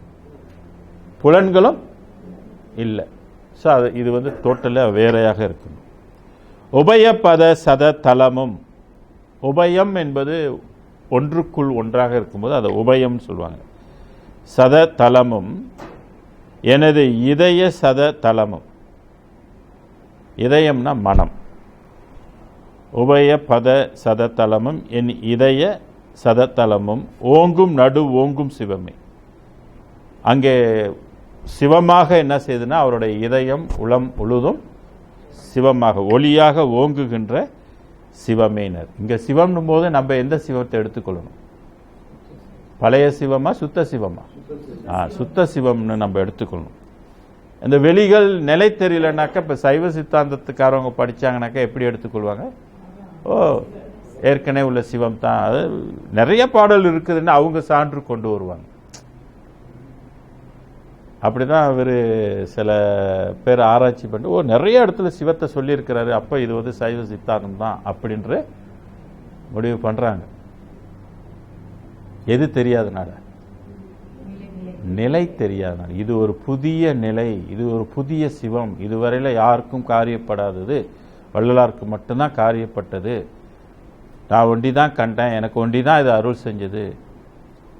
புலன்களும் இல்லை. ஸோ இது வந்து டோட்டலாக வேறையாக இருக்கணும். உபயபத சத தலமும், உபயம் என்பது ஒன்றுக்குள் ஒன்றாக இருக்கும்போது அதை உபயம்னு சொல்லுவாங்க. சத தலமும் எனது இதய சத தலமும், இதயம்னா மனம், உபய பத சதத்தலமும் என் இதய சதத்தலமும் ஓங்கும் நடு ஓங்கும் சிவமே. அங்கே சிவமாக என்ன செய்யுதுன்னா அவருடைய இதயம் உளம் முழுதும் சிவமாக ஒளியாக ஓங்குகின்ற சிவமேனர். இங்கே சிவம்னும் போது நம்ம எந்த சிவத்தை எடுத்துக்கொள்ளணும்? பழைய சிவமா சுத்த சிவமா? சுத்த சிவம்னு நம்ம எடுத்துக்கொள்ளணும். இந்த வெளிகள் நிலை தெரியலனாக்கா இப்போ சைவ சித்தாந்தத்துக்காரவங்க படித்தாங்கனாக்கா எப்படி எடுத்துக்கொள்வாங்க? ஏற்கனவே உள்ள சிவம் தான், அது நிறைய பாடல் இருக்குதுன்னு அவங்க சான்று கொண்டு வருவாங்க. அப்படிதான் அவர் சில பேர் ஆராய்ச்சி பண்ணி நிறைய இடத்துல சிவத்தை சொல்லியிருக்கிறாரு, அப்போ இது வந்து சைவ சித்தாந்தம் தான் அப்படின்ற முடிவு பண்ணுறாங்க. எது தெரியாதனால? நிலை தெரியாதனால. இது ஒரு புதிய நிலை, இது ஒரு புதிய சிவம், இதுவரையில் யாருக்கும் காரியப்படாதது, வள்ளலாருக்கு மட்டும்தான் காரியப்பட்டது. நான் ஒண்டி தான் கண்டேன், எனக்கு ஒண்டி தான் இது அருள் செஞ்சது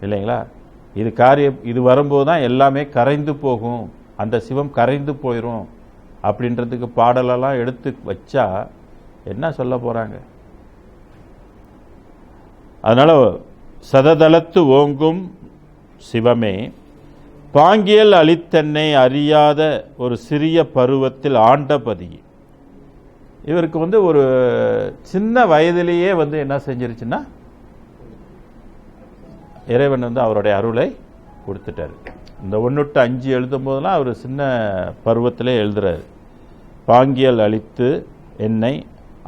இல்லைங்களா? இது வரும்போது தான் எல்லாமே கரைந்து போகும், அந்த சிவம் கரைந்து போயிடும் அப்படின்றதுக்கு பாடலெல்லாம் எடுத்து வச்சா என்ன சொல்ல போகிறாங்க? அதனால் சததளத்து ஓங்கும் சிவமே பாங்கியல் அளித்தன்னை அறியாத ஒரு சிறிய பருவத்தில் ஆண்டபதி. இவருக்கு வந்து ஒரு சின்ன வயதிலேயே வந்து என்ன செஞ்சிருச்சுன்னா இறைவன் வந்து அவருடைய அருளை கொடுத்துட்டார். இந்த 1-5 எழுதும் போதெல்லாம் அவர் சின்ன பருவத்திலே எழுதுறாரு. பாங்கியல் அளித்து என்னை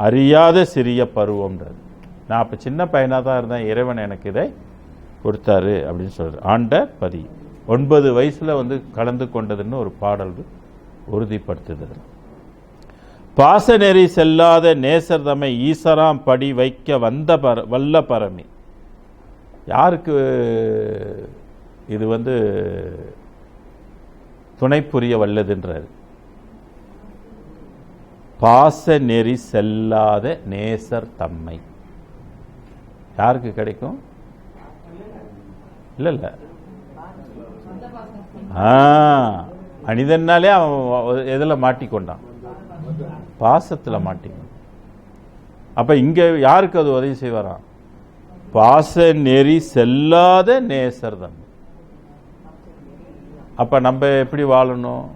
அறியாத சிறிய பருவம்ன்றது. நான் அப்போ சின்ன பையனாக தான் இருந்தேன், இறைவன் எனக்கு இதை கொடுத்தாரு அப்படின்னு சொல்கிறார். ஆண்ட பதி 9 வயசில் வந்து கலந்து கொண்டதுன்னு ஒரு பாடல் உறுதிப்படுத்துது. பாசநெறி செல்லாத நேசர் தம்மை ஈசராம் படி வைக்க வல்ல பரமி. யாருக்கு இது வந்து துணை புரிய வல்லதுன்றார்? பாச நெறி செல்லாத நேசர் தம்மை யாருக்கு கிடைக்கும்? இல்ல மனிதனாலே அவன் எதில் மாட்டிக்கொண்டான்? பாசத்தில் மாட்டிக்கொண்டான். அப்ப இங்க யாருக்கு அது உதவி செய்வாராம்? பாச நெறி செல்லாத நேசர் தம்மை. அப்ப நம்ம எப்படி வாழணும்?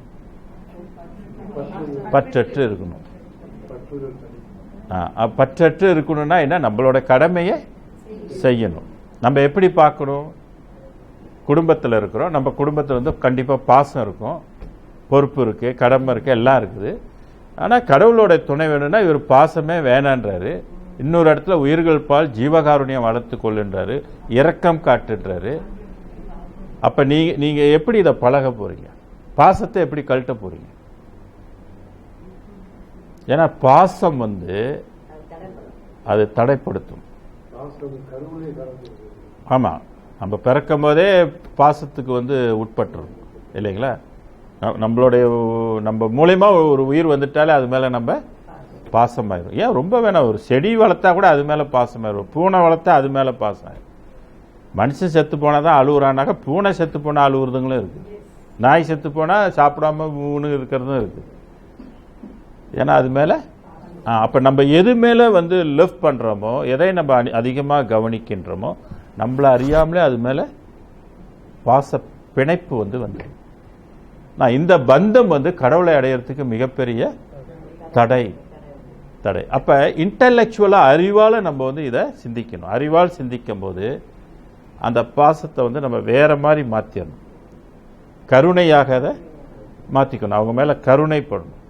பற்றற்று இருக்கணும். பற்றற்று இருக்கணும்னா என்ன? நம்மளோட கடமையை செய்யணும். நம்ம எப்படி பார்க்கணும்? குடும்பத்தில் இருக்கிறோம், நம்ம குடும்பத்தில் வந்து கண்டிப்பாக பாசம் இருக்கும், பொறுப்பு இருக்கு, கடமை இருக்கு, எல்லாம் இருக்குது. ஆனால் கடவுளோட துணை வேணும்னா இவர் பாசமே வேணான்றாரு. இன்னொரு இடத்துல உயிர்கள் பால் ஜீவகாருண்யம் வளர்த்து கொள்ளுன்றாரு, இரக்கம் காட்டுன்றாரு. அப்ப நீங்க எப்படி இதை பழக போறீங்க? பாசத்தை எப்படி கழட்ட போறீங்க? ஏன்னா பாசம் வந்து அது தடைப்படுத்தும். ஆமா, நம்ம பிறக்கும் போதே பாசத்துக்கு வந்து உட்பட்டுரும் இல்லைங்களா? நம்ம மூலமா ஒரு உயிர் வந்துட்டாலே அது மேல நம்ம பாசமாயிரும். ஏன் ரொம்ப வேணாம், ஒரு செடி வளர்த்தா கூட அது மேல பாசமாயிரும், பூனை வளர்த்தா அது மேல பாசம் ஆயிரும். மனுஷன் செத்து போனாதான் அழுகுறானாக்க பூனை செத்து போனா அழுகுறதுங்களும் இருக்கு, நாய் செத்து போனா சாப்பிடாம மூணு இருக்கிறதும் இருக்கு. ஏன்னா அது மேல அப்ப நம்ம எது மேல வந்து லவ் பண்றோமோ, எதை நம்ம அதிகமாக கவனிக்கின்றோமோ, நம்மள அறியாமலே அது மேல பாச பிணைப்பு வந்து நான் இந்த பந்தம் வந்து கடவுளை அடையிறதுக்கு மிகப்பெரிய தடை. அப்ப இன்டலெக்சுவலா அறிவால நம்ம வந்து இதை சிந்திக்கணும். அறிவால் சிந்திக்கும் போது அந்த பாசத்தை வந்து நம்ம வேற மாதிரி மாத்திடணும், கருணையாக அதை மாத்திக்கணும். அவங்க மேல கருணைப்படணும்,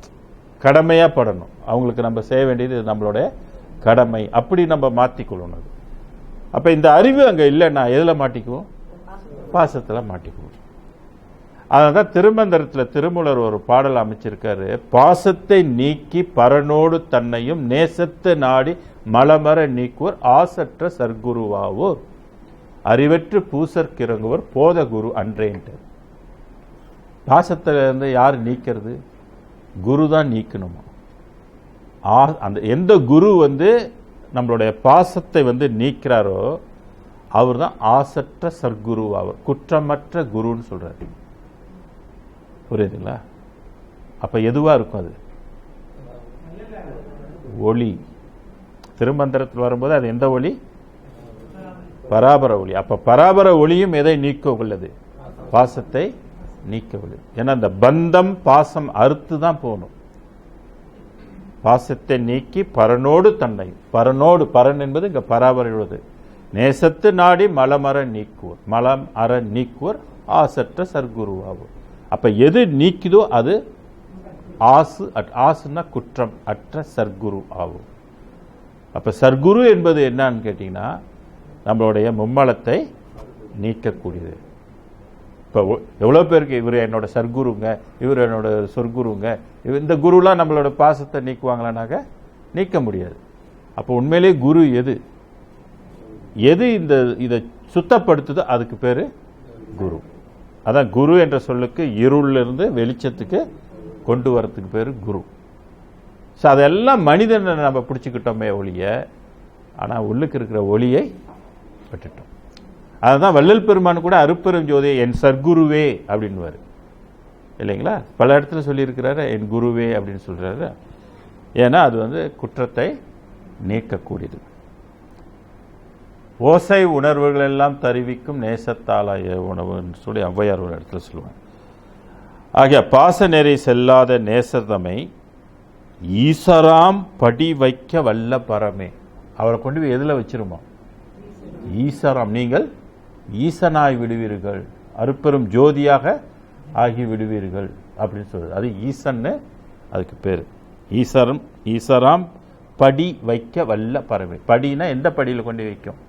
கடமையா படணும். அவங்களுக்கு நம்ம செய்ய வேண்டியது நம்மளுடைய கடமை, அப்படி நம்ம மாத்திக்கொள்ளணும். அப்ப இந்த அறிவு அங்க இல்லைன்னா எதுல மாட்டிக்குவோம்? பாசத்துல மாட்டிக்குவோம். அதனால்தான் திருமந்திரத்தில் திருமூலர் ஒரு பாடல் அமைச்சிருக்காரு. பாசத்தை நீக்கி பரனோடு தன்னையும் நேசத்தை நாடி மலமர நீக்குவர் ஆசற்ற சர்க்குருவாவோர் அறிவற்று பூசற்கிறங்குவர் போத குரு அன்றேன்ட்டு. பாசத்திலிருந்து யார் நீக்கிறது? குரு தான் நீக்கணுமா? அந்த எந்த குரு வந்து நம்மளுடைய பாசத்தை வந்து நீக்கிறாரோ அவர் தான் ஆசற்ற சர்க்குரு, அவர் குற்றமற்ற குருன்னு சொல்றாரு. புரியுதுங்களா? அப்ப எதுவா இருக்கும் அது? ஒளி. திருமந்திரத்தில் வரும்போது அது எந்த ஒளி? பராபர ஒளி. அப்ப பராபர ஒளியும் எதை நீக்க உள்ளது? பாசத்தை நீக்க உள்ளது. ஏன்னா அந்த பந்தம் பாசம் அறுத்து தான் போகணும். பாசத்தை நீக்கி பரனோடு தன்னை, பரனோடு, பரன் என்பது இங்க பராபரையுள்ளது. நேசத்து நாடி மலமர நீக்குவோர், மலம் அற நீக்குவோர் ஆசற்ற சர்க்குருவாகும். அப்ப எது நீக்குதோ அது ஆசு. ஆசுன்னா குற்றம் அற்ற சர்க்குரு ஆகும். அப்ப சர்க்குரு என்பது என்னன்னு கேட்டீங்கன்னா நம்மளுடைய மும்மலத்தை நீக்கக்கூடியது. இப்போ எவ்வளோ பேருக்கு இவர் என்னோட சர்க்குருங்க, இவர் என்னோட சொர்க்குருங்க, இந்த குருலாம் நம்மளோட பாசத்தை நீக்குவாங்களானாக்க நீக்க முடியாது. அப்போ உண்மையிலேயே குரு எது? எது இதை சுத்தப்படுத்துதோ அதுக்கு பேர் குரு. அதான் குரு என்ற சொல்லுக்கு இருளிலிருந்து வெளிச்சத்துக்கு கொண்டு வரத்துக்கு பேர் குரு. ஸோ அதெல்லாம் மனிதனை நம்ம பிடிச்சிக்கிட்டோமே ஒளிய, ஆனால் உள்ளுக்கு இருக்கிற ஒளியை விட்டுட்டோம். அதுதான் வள்ளல் பெருமான் கூட அருப்பெரும் ஜோதியை என் சர்க்குருவே அப்படின்வாரு இல்லைங்களா? பல இடத்துல சொல்லியிருக்கிறாரு என் குருவே அப்படின்னு சொல்றாரு. ஏன்னா அது வந்து குற்றத்தை நீக்கக்கூடியது. ஓசை உணர்வுகள் எல்லாம் தருவிக்கும் நேசத்தாலாய உணவுன்னு சொல்லி ஔவையார் ஒரு இடத்துல சொல்லுவாங்க. ஆகிய பாச நெறி செல்லாத நேசதமை ஈசராம் படி வைக்க வல்ல பரமே. அவரை கொண்டு போய் எதில் வச்சிருமா? ஈசராம். நீங்கள் ஈசனாய் விடுவீர்கள், அருப்பெரும் ஜோதியாக ஆகி விடுவீர்கள் அப்படின்னு சொல்றது. அது ஈசன்னு அதுக்கு பேர். ஈசராம் படி வைக்க வல்ல பறவை. படினா எந்த படியில் கொண்டு வைக்கும்?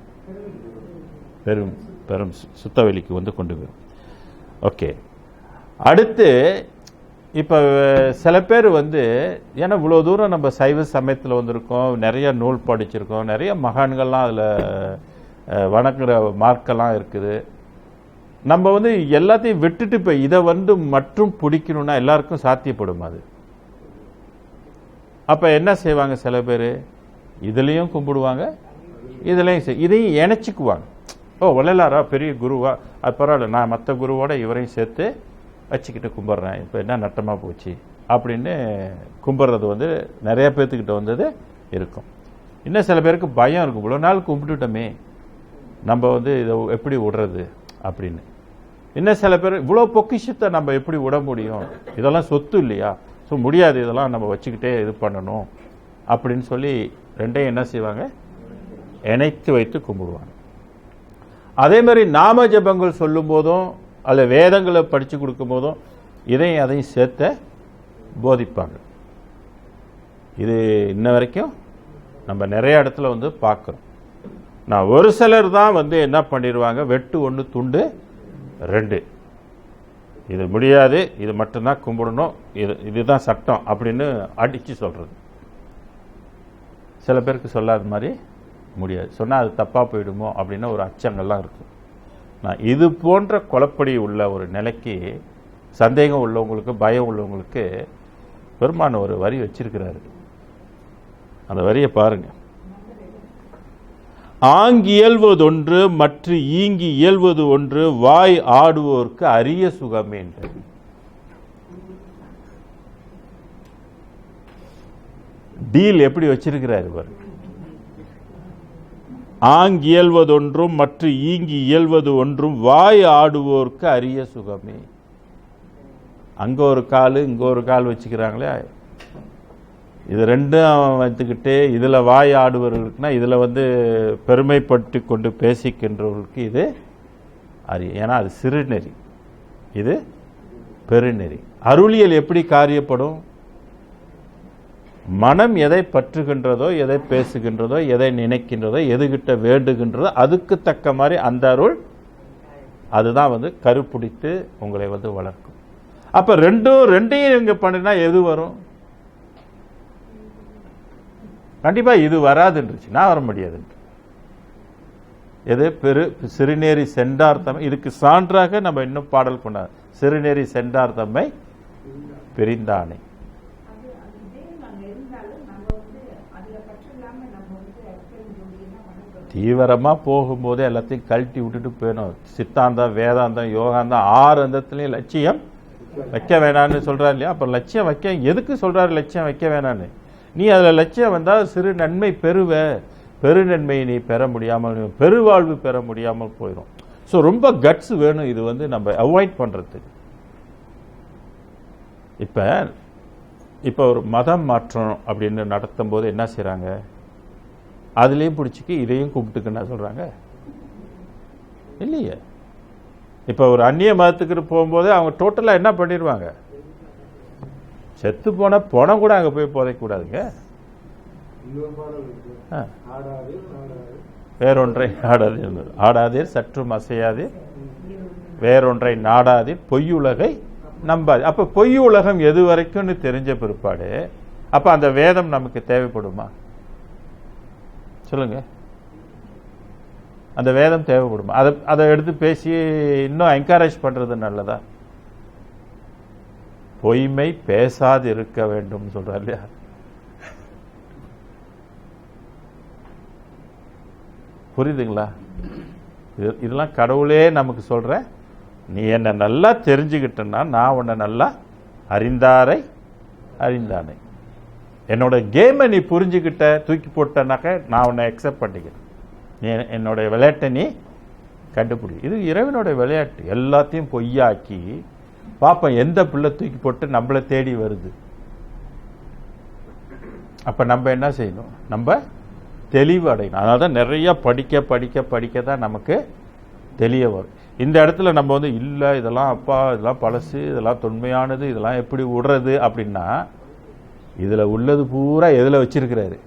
பெரும் பெரும் சுத்தவெளிக்கு வந்து கொண்டு வரும். ஓகே. அடுத்து இப்போ சில பேர் வந்து, ஏன்னா இவ்வளோ தூரம் நம்ம சைவ சமயத்தில் வந்திருக்கோம், நிறைய நூல் படிச்சிருக்கோம், நிறைய மகான்கள்லாம் அதில் வணங்குற மார்க்கெல்லாம் இருக்குது. நம்ம வந்து எல்லாத்தையும் விட்டுட்டு இப்போ இதை வந்து மற்றும் பிடிக்கணும்னா எல்லாருக்கும் சாத்தியப்படும் அது. அப்போ என்ன செய்வாங்க சில பேர்? இதுலேயும் கும்பிடுவாங்க, இதையும் இணைச்சிக்குவாங்க. ஓ வள்ளலாரா பெரிய குருவா, அது பரவாயில்ல, நான் மற்ற குருவோட இவரையும் சேர்த்து வச்சுக்கிட்டு கும்பிட்றேன், இப்போ என்ன நட்டமாக போச்சு அப்படின்னு கும்பிட்றது வந்து நிறைய பேர்த்துக்கிட்ட வந்தது இருக்கும். இன்னும் சில பேருக்கு பயம் இருக்கும், இவ்வளோ நாள் கும்பிட்டுட்டோமே நம்ம வந்து இதை எப்படி விடுறது அப்படின்னு. இன்னும் சில பேர் இவ்வளோ பொக்கிஷத்தை நம்ம எப்படி விட முடியும், இதெல்லாம் சொத்து இல்லையா, ஸோ முடியாது, இதெல்லாம் நம்ம வச்சுக்கிட்டே இது பண்ணணும் அப்படின்னு சொல்லி ரெண்டையும் என்ன செய்வாங்க? இணைத்து வைத்து கும்பிடுவாங்க. அதே மாதிரி நாம ஜபங்கள் சொல்லும் போதும் அல்ல வேதங்களை படித்து கொடுக்கும் போதும் அதையும் சேர்த்த போதிப்பாங்க. இது இன்ன வரைக்கும் நம்ம நிறைய இடத்துல வந்து பார்க்குறோம். நான் ஒரு சிலர் தான் வந்து என்ன பண்ணிடுவாங்க, வெட்டு 1 துண்டு 2, இது முடியாது, இது மட்டும்தான் கும்பிடணும், இதுதான் சட்டம் அப்படின்னு அடித்து சொல்கிறது. சில பேருக்கு சொல்லாத மாதிரி முடியாது, சொன்னால் அது தப்பாக போயிடுமோ அப்படின்னு ஒரு அச்சங்கள்லாம் இருக்கும். நான் இது போன்ற குழப்படி உள்ள ஒரு நிலைக்கு சந்தேகம் உள்ளவங்களுக்கு, பயம் உள்ளவங்களுக்கு பெருமான் ஒரு வரி வச்சிருக்கிறாரு. அந்த வரியை பாருங்க. ஆங்கி இயல்வதொன்று மற்ற ஈங்கி இயல்வது ஒன்று, வாய் ஆடுவோருக்கு அரிய சுகமே. டீல் எப்படி வச்சிருக்கிறாரு பாருங்க. ஆங்கி இயல்வதொன்றும் மற்ற ஈங்கி இயல்வது ஒன்றும், வாய் ஆடுவோருக்கு அரிய சுகமே. அங்க ஒரு கால் இங்க ஒரு கால் வச்சுக்கிறாங்களே, இது ரெண்டும் வைத்துக்கிட்டு இதுல வாய் ஆடுபவர்களுக்குன்னா இதுல வந்து பெருமைப்பட்டு கொண்டு பேசிக்கின்றவர்களுக்கு இது அரிய. ஏன்னா அது சிறுநெறி, இது பெருநெறி. அருளியல் எப்படி காரியப்படும்? மனம் எதை பற்றுகின்றதோ, எதை பேசுகின்றதோ, எதை நினைக்கின்றதோ, எதுகிட்ட வேண்டுகின்றதோ அதுக்கு தக்க மாதிரி அந்த அருள் அதுதான் வந்து கருப்பிடித்து உங்களை வந்து வளர்க்கும். அப்ப ரெண்டையும் இங்க பண்ணினா எது வரும்? கண்டிப்பா இது வராதுன்றுச்சு, நான் வர முடியாது. எது சிறுநேரி சென்றார்த்தம். இதுக்கு சான்றாக நம்ம இன்னும் பாடல் கொண்டார். சிறுநெறி சென்றார் தம்மை பிரிந்தானே. தீவிரமாக போகும்போதே எல்லாத்தையும் கழட்டி விட்டுட்டு போயிடும். சித்தாந்தம், வேதாந்தம், யோகாந்தம் 6 அந்தத்துலேயும் லட்சியம் வைக்க வேணான்னு சொல்கிறார் இல்லையா? அப்போ லட்சியம் வைக்க எதுக்கு சொல்கிறாரு லட்சியம் வைக்க வேணான்னு? நீ அதில் லட்சியம் வந்தால் சிறு நன்மை பெறுவ, பெருநன்மையை நீ பெற முடியாமல், பெருவாழ்வு பெற முடியாமல் போயிடும். ஸோ ரொம்ப கட்ஸ் வேணும் இது வந்து நம்ம அவாய்ட் பண்ணுறதுக்கு. இப்போ ஒரு மதம் மாற்றம் அப்படின்னு நடத்தும் போது என்ன செய்கிறாங்க? அதுலேயும் பிடிச்சிக்கு இதையும் கும்பிட்டுக்குன்னா சொல்கிறாங்க இல்லையே. இப்போ ஒரு அந்நிய மதத்துக்கு போகும்போது அவங்க டோட்டலாக என்ன பண்ணிடுவாங்க? செத்து போன பணம் கூட அங்கே போய் புதைக்கூடாதுங்க. வேறொன்றை நாடாதீர், ஆடாதீர் சற்றும் அசையாதீர், வேறொன்றை நாடாதீர், பொய்யுலகை நம்பாது. அப்போ பொய் உலகம் எது வரைக்கும்னு தெரிஞ்ச பிற்பாடு அப்போ அந்த வேதம் நமக்கு தேவைப்படுமா? சொல்லுங்க. அந்த வேதம் தேவைப்படுமா? அதை எடுத்து பேசி இன்னும் என்கரேஜ் பண்றது நல்லதா? பொய்மை பேசாது இருக்க வேண்டும் சொல்றார் இல்லையா? புரியுதுங்களா? இதெல்லாம் கடவுளே நமக்கு சொல்ற, நீ என்னை நல்லா தெரிஞ்சுக்கிட்டன்னா நான் உன்னை நல்லா அறிந்தாரை அறிந்தானே. என்னோட கேமை நீ புரிஞ்சுக்கிட்ட, தூக்கி போட்டனாக்க நான் உன்னை அக்செப்ட் பண்ணிக்கிறேன். நீ என்னோட விளையாட்டை நீ கண்டுபிடி. இது இறைவனோட விளையாட்டு. எல்லாத்தையும் பொய்யாக்கி பாப்போம் எந்த பிள்ளை தூக்கி போட்டு நம்மளை தேடி வருது. அப்ப நம்ம என்ன செய்யணும்? நம்ம தெளிவு அடையணும். அதனால தான் நிறைய படிக்க படிக்க படிக்க தான் நமக்கு தெளிய வரும். இந்த இடத்துல நம்ம வந்து இல்லை இதெல்லாம் அப்பா இதெல்லாம் பழசு, இதெல்லாம் தொன்மையானது, இதெல்லாம் எப்படி விடுறது அப்படின்னா, இதில் உள்ளது பூரா எதில் வச்சிருக்கிறாரு?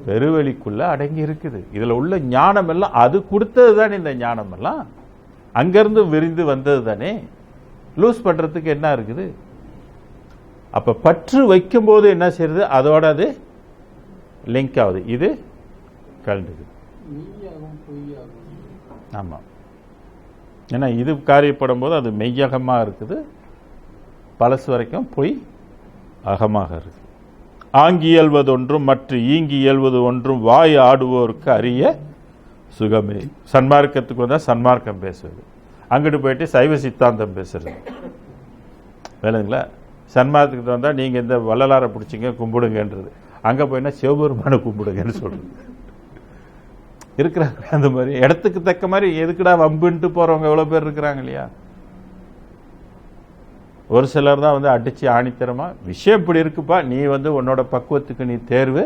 பெருவெளிக்குள்ள அடங்கி இருக்குது. இதில் உள்ள ஞானம் எல்லாம் அது கொடுத்தது தானே. இந்த ஞானம் எல்லாம் அங்கிருந்து விரிந்து வந்தது தானே. லூஸ் பண்றதுக்கு என்ன இருக்குது? அப்ப பற்று வைக்கும் போது என்ன செய்யறது? அதோட அது லிங்க் ஆகுது. இது கலந்துக்குது. ஆமா, ஏன்னா இது காரியப்படும் போது அது மெய்யகமாக இருக்குது, பழசு வரைக்கும் பொய் அகமாக இருக்கு. ஆங்கி இயல்வது ஒன்றும் மற்ற ஈங்கி இயல்வது ஒன்றும் வாய் ஆடுவோருக்கு அரிய சுகமே. சன்மார்க்கத்துக்கு வந்தால் சன்மார்க்கம் பேசுவது, அங்கிட்டு போயிட்டு சைவ சித்தாந்தம் பேசுறது வேணுங்களா? சன்மார்க்கத்துக்கு வந்தால் நீங்கள் இந்த வள்ளலாரை பிடிச்சிங்க கும்பிடுங்கன்றது, அங்கே போயினா சிவபெருமானை கும்பிடுங்கன்னு சொல்றது இருக்கிறாங்க. அந்த மாதிரி இடத்துக்கு தக்க மாதிரி எதுக்குடா வம்புன்ட்டு போறவங்க எவ்வளோ பேர் இருக்கிறாங்க இல்லையா? ஒரு சிலர் தான் வந்து அடிச்சு ஆணித்தரமா விஷயம் இப்படி இருக்குப்பா, நீ வந்து உன்னோட பக்குவத்துக்கு நீ தேர்வு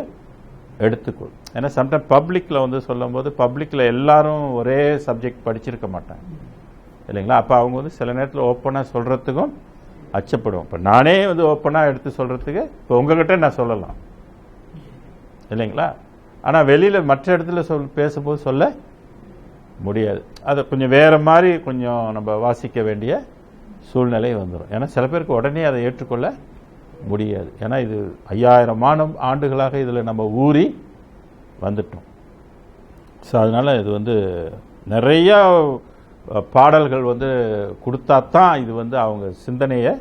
எடுத்துக்கோ. ஏன்னா சம்டைம் பப்ளிக்கில் வந்து சொல்லும் போது பப்ளிக்கில் எல்லாரும் ஒரே சப்ஜெக்ட் படிச்சிருக்க மாட்டாங்க இல்லைங்களா? அப்போ அவங்க வந்து சில நேரத்தில் ஓப்பனாக சொல்கிறதுக்கும் அச்சப்படுவோம். இப்போ நானே வந்து ஓப்பனாக எடுத்து சொல்கிறதுக்கு இப்போ உங்ககிட்ட நான் சொல்லலாம் இல்லைங்களா? ஆனால் வெளியில் மற்ற இடத்துல பேசும்போது சொல்ல முடியாது. அதை கொஞ்சம் வேறு மாதிரி கொஞ்சம் நம்ம வாசிக்க வேண்டிய சூழ்நிலை வந்துடும். ஏன்னா சில பேருக்கு உடனே அதை ஏற்றுக்கொள்ள முடியாது. ஏன்னா இது 5000 ஆண்டுகளாக இதில் நம்ம ஊறி வந்துட்டோம். ஸோ அதனால் இது வந்து நிறையா பாடல்கள் வந்து கொடுத்தா தான் இது வந்து அவங்க சிந்தனையை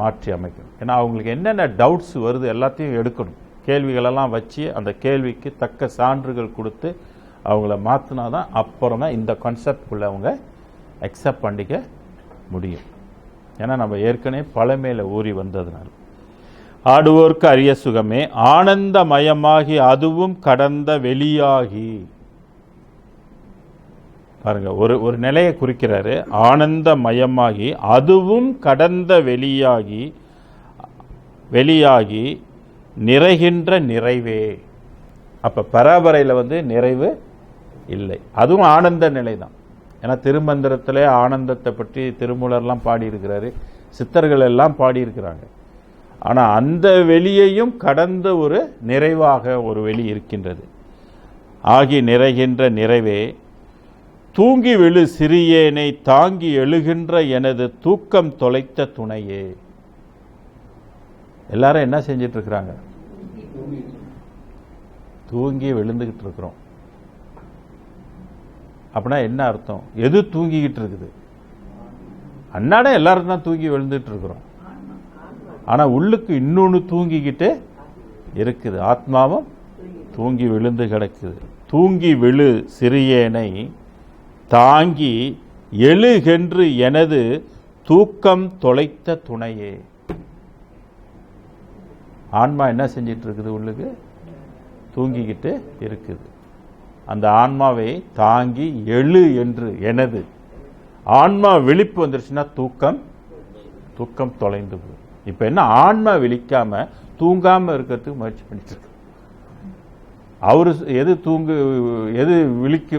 மாற்றி அமைக்கணும். ஏன்னா அவங்களுக்கு என்னென்ன டவுட்ஸ் வருது எல்லாத்தையும் எடுக்கணும். கேள்விகளெல்லாம் வச்சு அந்த கேள்விக்கு தக்க சான்றுகள் கொடுத்து அவங்கள மாற்றினா தான் அப்புறம் தான் இந்த கான்செப்டுக்குள்ளே அவங்க அக்செப்ட் பண்ணிக்க முடியும். ஏன்னா நம்ம ஏற்கனவே பழமையில் ஊறி வந்ததுனால. ஆடுவோர்க்கு அரிய சுகமே ஆனந்தமயமாகி அதுவும் கடந்த வெளியாகி. பாருங்க, ஒரு நிலையை குறிக்கிறாரு. ஆனந்தமயமாகி அதுவும் கடந்த வெளியாகி வெளியாகி நிறைகின்ற நிறைவே. அப்ப பராபரையில் வந்து நிறைவு இல்லை, அதுவும் ஆனந்த நிலை தான். ஏன்னா திருமந்திரத்திலே ஆனந்தத்தை பற்றி திருமூலர்லாம் பாடியிருக்கிறாரு, சித்தர்கள் எல்லாம் பாடியிருக்கிறாங்க. ஆனால் அந்த வெளியையும் கடந்த ஒரு நிறைவாக ஒரு வெளி இருக்கின்றது. ஆகி நிறைகின்ற நிறைவே தூங்கி விழு சிறியேனை தாங்கி எழுகின்ற எனது தூக்கம் தொலைத்த துணையே. எல்லாரும் என்ன செஞ்சிட்டு இருக்கிறாங்க? தூங்கி விழுந்துகிட்டு இருக்கிறோம். அப்படின்னா என்ன அர்த்தம்? எது தூங்கிக்கிட்டு இருக்குது? அன்னாடம் எல்லாரும் தான் தூங்கி விழுந்துட்டு இருக்கிறோம். ஆனால் உள்ளுக்கு இன்னொன்று தூங்கிக்கிட்டு இருக்குது. ஆத்மாவும் தூங்கி விழுந்து கிடக்குது. தூங்கி விழு சிறியேனை தாங்கி எழுகென்று எனது தூக்கம் தொலைத்த துணையே. ஆன்மா என்ன செஞ்சிட்டு இருக்குது? உள்ளுக்கு தூங்கிக்கிட்டு இருக்குது. அந்த ஆன்மாவை தாங்கி எழு என்று எனது ஆன்மா விழிப்பு வந்துருச்சுன்னா தூக்கம் தொலைந்து போகும். இப்போ என்ன, ஆன்மா விழிக்காம தூங்காம இருக்கிறதுக்கு முயற்சி பண்ணிட்டு இருக்கு. அவரு எது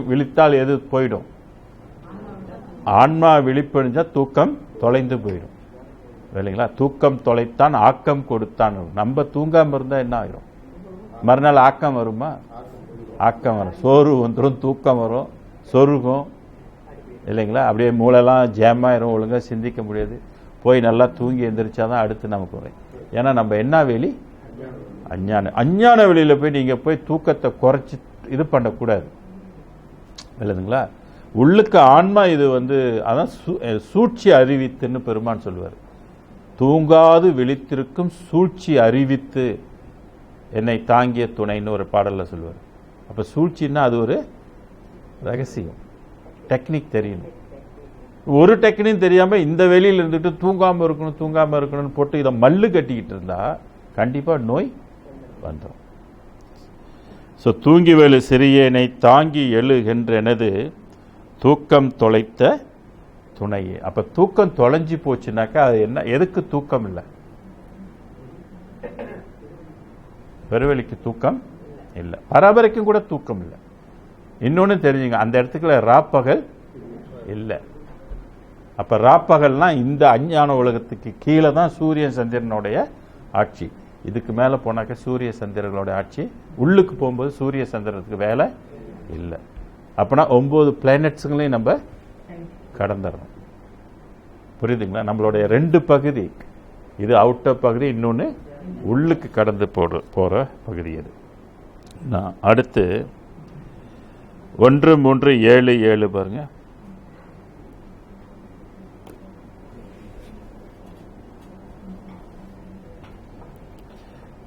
விழித்தால் எது போயிடும்? ஆன்மா விழிப்படைஞ்சா தூக்கம் தொலைந்து போயிடும் இல்லைங்களா? தூக்கம் தொலைத்தான் ஆக்கம் கொடுத்தான். நம்ம தூங்காம இருந்தா என்ன ஆயிரும்? மறுநாள் ஆக்கம் வருமா? ஆக்கம் வரும். சோறு வந்துடும், தூக்கம் வரும், சொருகும் இல்லைங்களா? அப்படியே மூளைலாம் ஜேம் ஆயிரும், ஒழுங்காக சிந்திக்க முடியாது. போய் நல்லா தூங்கி எந்திரிச்சாதான் அடுத்து நமக்கு வரும். ஏன்னா நம்ம என்ன வெளி? அஞ்ஞான வெளியில் போய் நீங்கள் போய் தூக்கத்தை குறைச்சி இது பண்ணக்கூடாது இல்லைங்களா? உள்ளுக்கு ஆன்மா இது அதான் சூழ்ச்சி அறிவித்துன்னு பெருமான் சொல்லுவார். தூங்காது விழித்திருக்கும் சூழ்ச்சி அறிவித்து என்னை தாங்கிய துணைன்னு ஒரு பாடலில் சொல்லுவார். அப்போ சூழ்ச்சின்னா அது ஒரு ரகசியம், டெக்னிக் தெரியணும். ஒரு டெக்னிக் தெரியாமல் இந்த வெளியில் இருந்துட்டு தூங்காமல் இருக்கணும்னு போட்டு இதை மல்லு கட்டிக்கிட்டு இருந்தா கண்டிப்பாக நோய் வந்துடும். ஸோ தூங்கி வேலு சிறியேனை தாங்கி எழுகின்ற எனது தூக்கம் தொலைத்த துணையே. அப்போ தூக்கம் தொலைஞ்சி போச்சுனாக்கா அது என்ன? எதுக்கு தூக்கம் இல்லை? பெருவெளிக்கு தூக்கம் இல்லை, பரபரைக்கும் கூட தூக்கம் இல்லை. இன்னொன்று தெரிஞ்சுங்க, அந்த இடத்துக்குள்ள ராப்பகல் இல்லை. அப்போ ராப்பகல்னா இந்த அஞ்ஞான உலகத்துக்கு கீழே தான் சூரியன் சந்திரனுடைய ஆட்சி. இதுக்கு மேலே போனாக்க சூரிய சந்திரர்களோட ஆட்சி. உள்ளுக்கு போகும்போது சூரிய சந்திரனுக்கு வேலை இல்லை. அப்படின்னா 9 பிளானட்ஸுங்களையும் நம்ம கடந்துடணும். புரியுதுங்களா? நம்மளுடைய 2 பகுதி, இது அவுட்டர் பகுதி, இன்னொன்று உள்ளுக்கு கடந்து போகிற பகுதி. அது நான் அடுத்து 1:3:7:7 பாருங்க.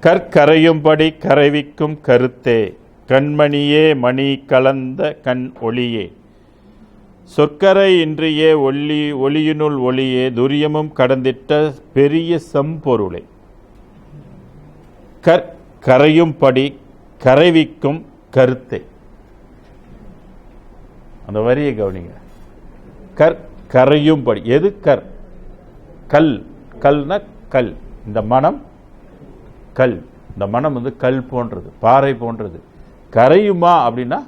கற்கரையும்படி கரைவிக்கும் கருத்தே கண்மணியே மணி கலந்த கண் ஒளியே சொற்கரை இன்றியே ஒளியினுள் ஒளியே துரியமும் கடந்திட்ட பெரிய செம்பொருளே. கற்கரையும்படி கரைவிக்கும் கருத்தை. அந்த வரியை கவனிங்க. கற்கரையும்படி. எது கல்? கல்னா கல். இந்த மனம் கல். இந்த மனம் கல் போன்றது, பாறை போன்றது. கரையுமா அப்படின்னா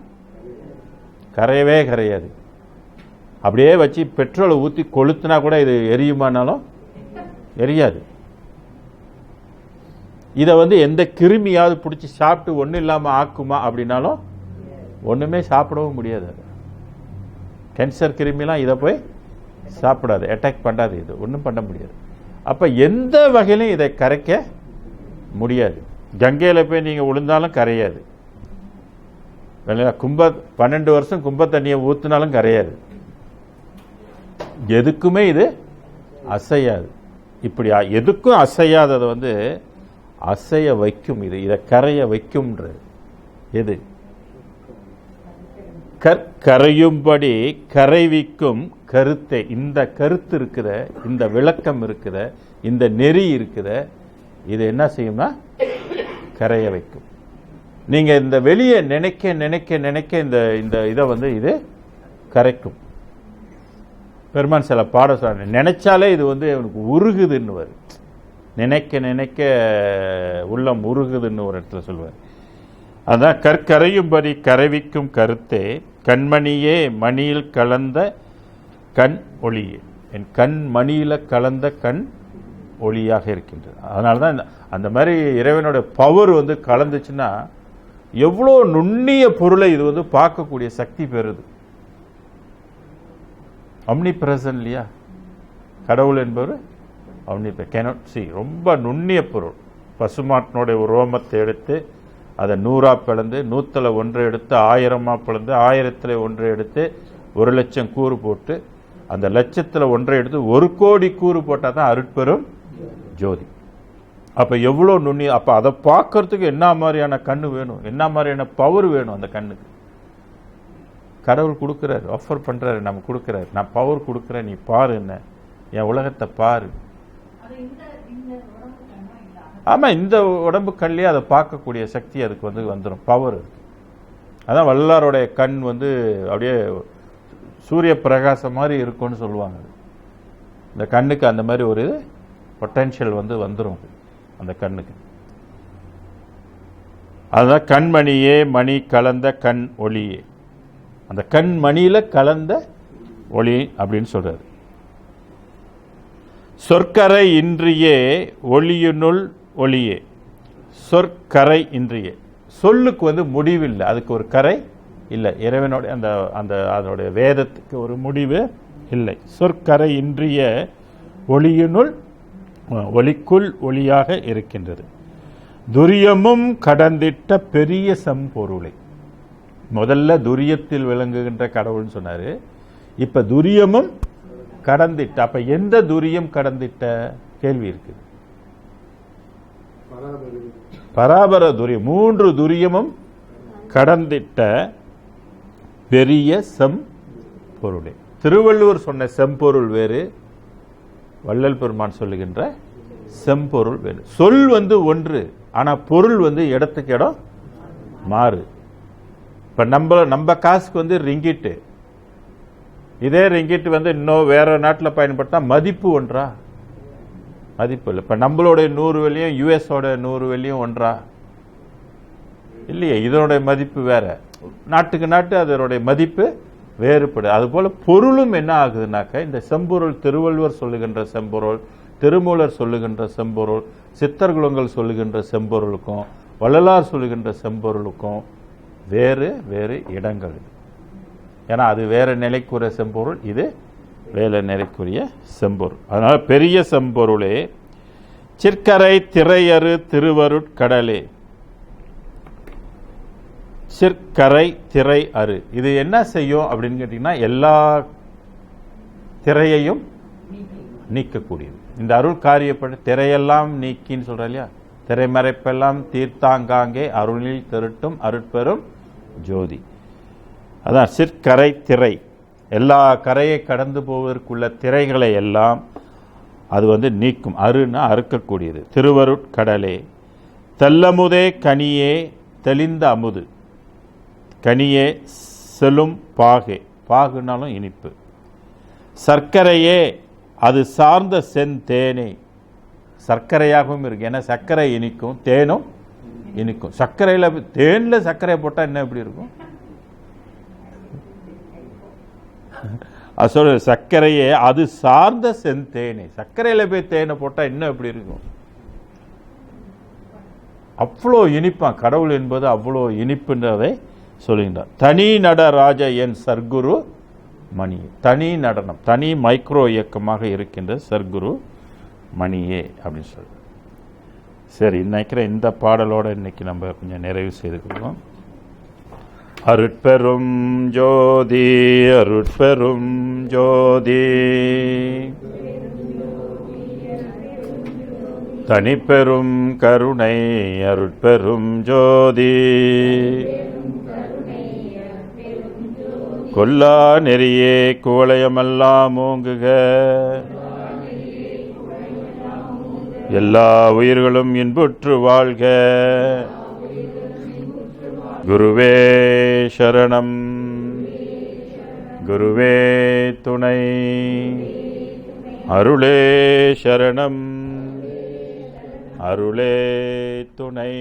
கரையவே கரையாது. அப்படியே வச்சு பெட்ரோலை ஊற்றி கொளுத்துனா கூட இது எரியுமானாலும் எரியாது. இதை எந்த கிருமியாவது பிடிச்சி சாப்பிட்டு ஒன்றும் இல்லாமல் ஆக்குமா அப்படின்னாலும் ஒன்றுமே சாப்பிடவும் முடியாது. அது கேன்சர் கிருமிலாம் இதை போய் சாப்பிடாது, அட்டாக் பண்ணாது, இது ஒன்றும் பண்ண முடியாது. அப்போ எந்த வகையிலும் இதை கரைக்க முடியாது. கங்கையில் போய் நீங்கள் விழுந்தாலும் கரையாது. 12 வருஷம் கும்ப தண்ணியை ஊற்றினாலும் கரையாது. எதுக்குமே இது அசையாது. இப்படி எதுக்கும் அசையாததை அசைய வைக்கும். இதை கரைய வைக்கும்ன்றது எது? கற்கரையும்படி கரைவிக்கும் கருத்தை. இந்த கருத்து இருக்குத, இந்த விளக்கம் இருக்குத, இந்த நெறி இருக்குத, இது என்ன செய்யும்னா கரைய வைக்கும். நீங்க இந்த வெளியே நினைக்க நினைக்க நினைக்க இந்த இதை இது கரைக்கும். பெருமான் சில பாட சொல்ற, நினைச்சாலே இது அவனுக்கு உருகுதுன்னு வரும். நினைக்க நினைக்க உள்ளம் உருகுதுன்னு ஒரு இடத்துல சொல்வார். அதான் கற்கரையும்படி கரைவிக்கும் கருத்தே கண்மணியே மணியில் கலந்த கண் ஒளியே. என் கண் மணியில் கலந்த கண் ஒளியாக இருக்கின்றது. அதனால தான் அந்த மாதிரி இறைவனோட பவர் கலந்துச்சுன்னா எவ்வளோ நுண்ணிய பொருளை இது பார்க்கக்கூடிய சக்தி பெறுது. அம்னி பிரசன்ட் இல்லையா? கடவுள் என்பவர் அம்னி கேனாட் சி. ரொம்ப நுண்ணிய பொருள். பசுமாட்டினுடைய ஒரு ரோமத்தை எடுத்து அதை 100ஆ பிளந்து, 100ல் 1 எடுத்து 1000ஆ பிளந்து, 1000ல் 1 எடுத்து 1,00,000 கூறு போட்டு அந்த லட்சத்தில் ஒன்றை எடுத்து 1,00,00,000 கூறு போட்டால் தான் அருட்பெரும் ஜோதி. அப்போ எவ்வளோ நுண்ணி. அப்போ அதை பார்க்கறதுக்கு என்ன மாதிரியான கண்ணு வேணும், என்ன மாதிரியான பவர் வேணும் அந்த கண்ணுக்கு. கடவுள் கொடுக்குறாரு, ஆஃபர் பண்ணுறாரு, நம்ம கொடுக்குறாரு. நான் பவர் கொடுக்குறேன், நீ பாரு, என்ன என் உலகத்தை பாரு. ஆமாம், இந்த உடம்பு கண்லேயே அதை பார்க்கக்கூடிய சக்தி அதுக்கு வந்துடும், பவர். அதான் வல்லாருடைய கண் அப்படியே சூரிய பிரகாசம் மாதிரி இருக்கும்னு சொல்லுவாங்க. இந்த கண்ணுக்கு அந்த மாதிரி ஒரு பொட்டென்ஷியல் வந்துடும் அந்த கண்ணுக்கு. அதுதான் கண்மணியே மணி கலந்த கண் ஒளியே. அந்த கண் மணியில கலந்த ஒளி அப்படின்னு சொல்றாரு. சொற்கரை இன்றியே ஒளியினுள் ஒளியே. சொற்கரை இன்றியே. சொல்லுக்கு முடிவில்லை, அதுக்கு ஒரு கரை இல்லை. இறைவனுடைய அந்த அந்த அதனுடைய வேதத்துக்கு ஒரு முடிவு இல்லை. சொற்கரை இன்றிய ஒளியினுள் ஒளிக்குள் ஒளியாக இருக்கின்றது. துரியமும் கடந்திட்ட பெரிய செம்பொருளை. முதல்ல துரியத்தில் விளங்குகின்ற கடவுள்னு சொன்னாரு. இப்ப துரியமும் கடந்திட்ட. அப்ப எந்த துரியம் கடந்திட்ட கேள்வி இருக்குது. பராபர துரியம். 3 துரியமும் கடந்திட்ட பெரிய செம்பொருளே. திருவள்ளுவர் சொன்ன செம்பொருள் வேறு, வள்ளல் பெருமான் சொல்லுகின்ற செம்பொருள் வேறு. சொல் ஒன்று, ஆனா பொருள் இடத்துக்கு இடம் மாறு. இப்ப நம்ம காசுக்கு ரிங்கிட்டு, இதே ரிங்கிட்டு இன்னும் வேற நாட்டில் பயன்படுத்தா மதிப்பு ஒன்றா? மதிப்பு இல்லை. இப்ப நம்மளுடைய 100 வெள்ளியும் யுஎஸோட 100 வெள்ளியும் ஒன்றா? இல்லையே. இதனுடைய மதிப்பு வேற, நாட்டுக்கு நாட்டு அதனுடைய மதிப்பு வேறுபடு. அதுபோல பொருளும் என்ன ஆகுதுனாக்க, இந்த செம்பொருள் திருவள்ளுவர் சொல்லுகின்ற செம்பொருள், திருமூலர் சொல்லுகின்ற செம்பொருள், சித்தர்குலங்கள் சொல்லுகின்ற செம்பொருளுக்கும் வள்ளலார் சொல்லுகின்ற செம்பொருளுக்கும் வேறு வேறு இடங்கள். ஏன்னா அது வேற நிலைக்குரிய செம்பொருள், இது வேற நிலைக்குரிய செம்பொருள். அதனால பெரிய செம்பொருளே சிற்கரை திரையறு திருவருட்கடலே. சிற்கரை திரை அரு, இது என்ன செய்யும் அப்படின்னு கேட்டீங்கன்னா, எல்லா திரையையும் நீக்கக்கூடியது. இந்த அருள் காரியப்பட்டு திரையெல்லாம் நீக்கின்னு சொல்ற இல்லையா, திரைமறைப்பெல்லாம் தீர்த்தாங்காங்கே அருளில் திருட்டும் அருட்பெரும் ஜோதி. அதான் சிற்கரை திரை. எல்லா கரையை கடந்து போவதற்குள்ள திரைகளை எல்லாம் அது நீக்கும். அருன்னா அறுக்கக்கூடியது. திருவருட்கடலே தெல்லமுதே கனியே தெளிந்த அமுது. கனியே செலும் பாகே, பாகுனாலும் இனிப்பு. சர்க்கரையே அது சார்ந்த செந்தேனே. சர்க்கரையாகவும் இருக்கு. ஏன்னா சர்க்கரை இனிக்கும், தேனும் இனிக்கும். சர்க்கரையில் தேனில் சர்க்கரை போட்டால் என்ன எப்படி இருக்கும்? அது சர்க்கரையே அது சார்ந்த செந்தேனே. சர்க்கரையில் போய் தேனை போட்டால் இன்னும் எப்படி இருக்கும்? அவ்வளோ இனிப்பான் கடவுள் என்பது, அவ்வளோ இனிப்புன்றதை சொல்லுகின்றார். தனி நடராஜ என் சர்க்குரு மணியே. தனி நடனம், தனி மைக்ரோ இயக்கமாக இருக்கின்ற சர்க்குரு மணியே அப்படின்னு சொல்ற. சரி, நினைக்கிற இந்த பாடலோட இன்னைக்கு நம்ம கொஞ்சம் நிறைவு செய்துக்கிறோம். அருட்பெரும் ஜோதி அருட்பெரும் ஜோதி தனிப்பெரும் கருணை அருட்பெரும் ஜோதி கொல்லா நெறியே குவளையமெல்லாம் ஓங்குக. எல்லா உயிர்களும் இன்புற்று வாழ்க. குருவே சரணம், குருவே துணை, அருளே சரணம், அருளே துணை.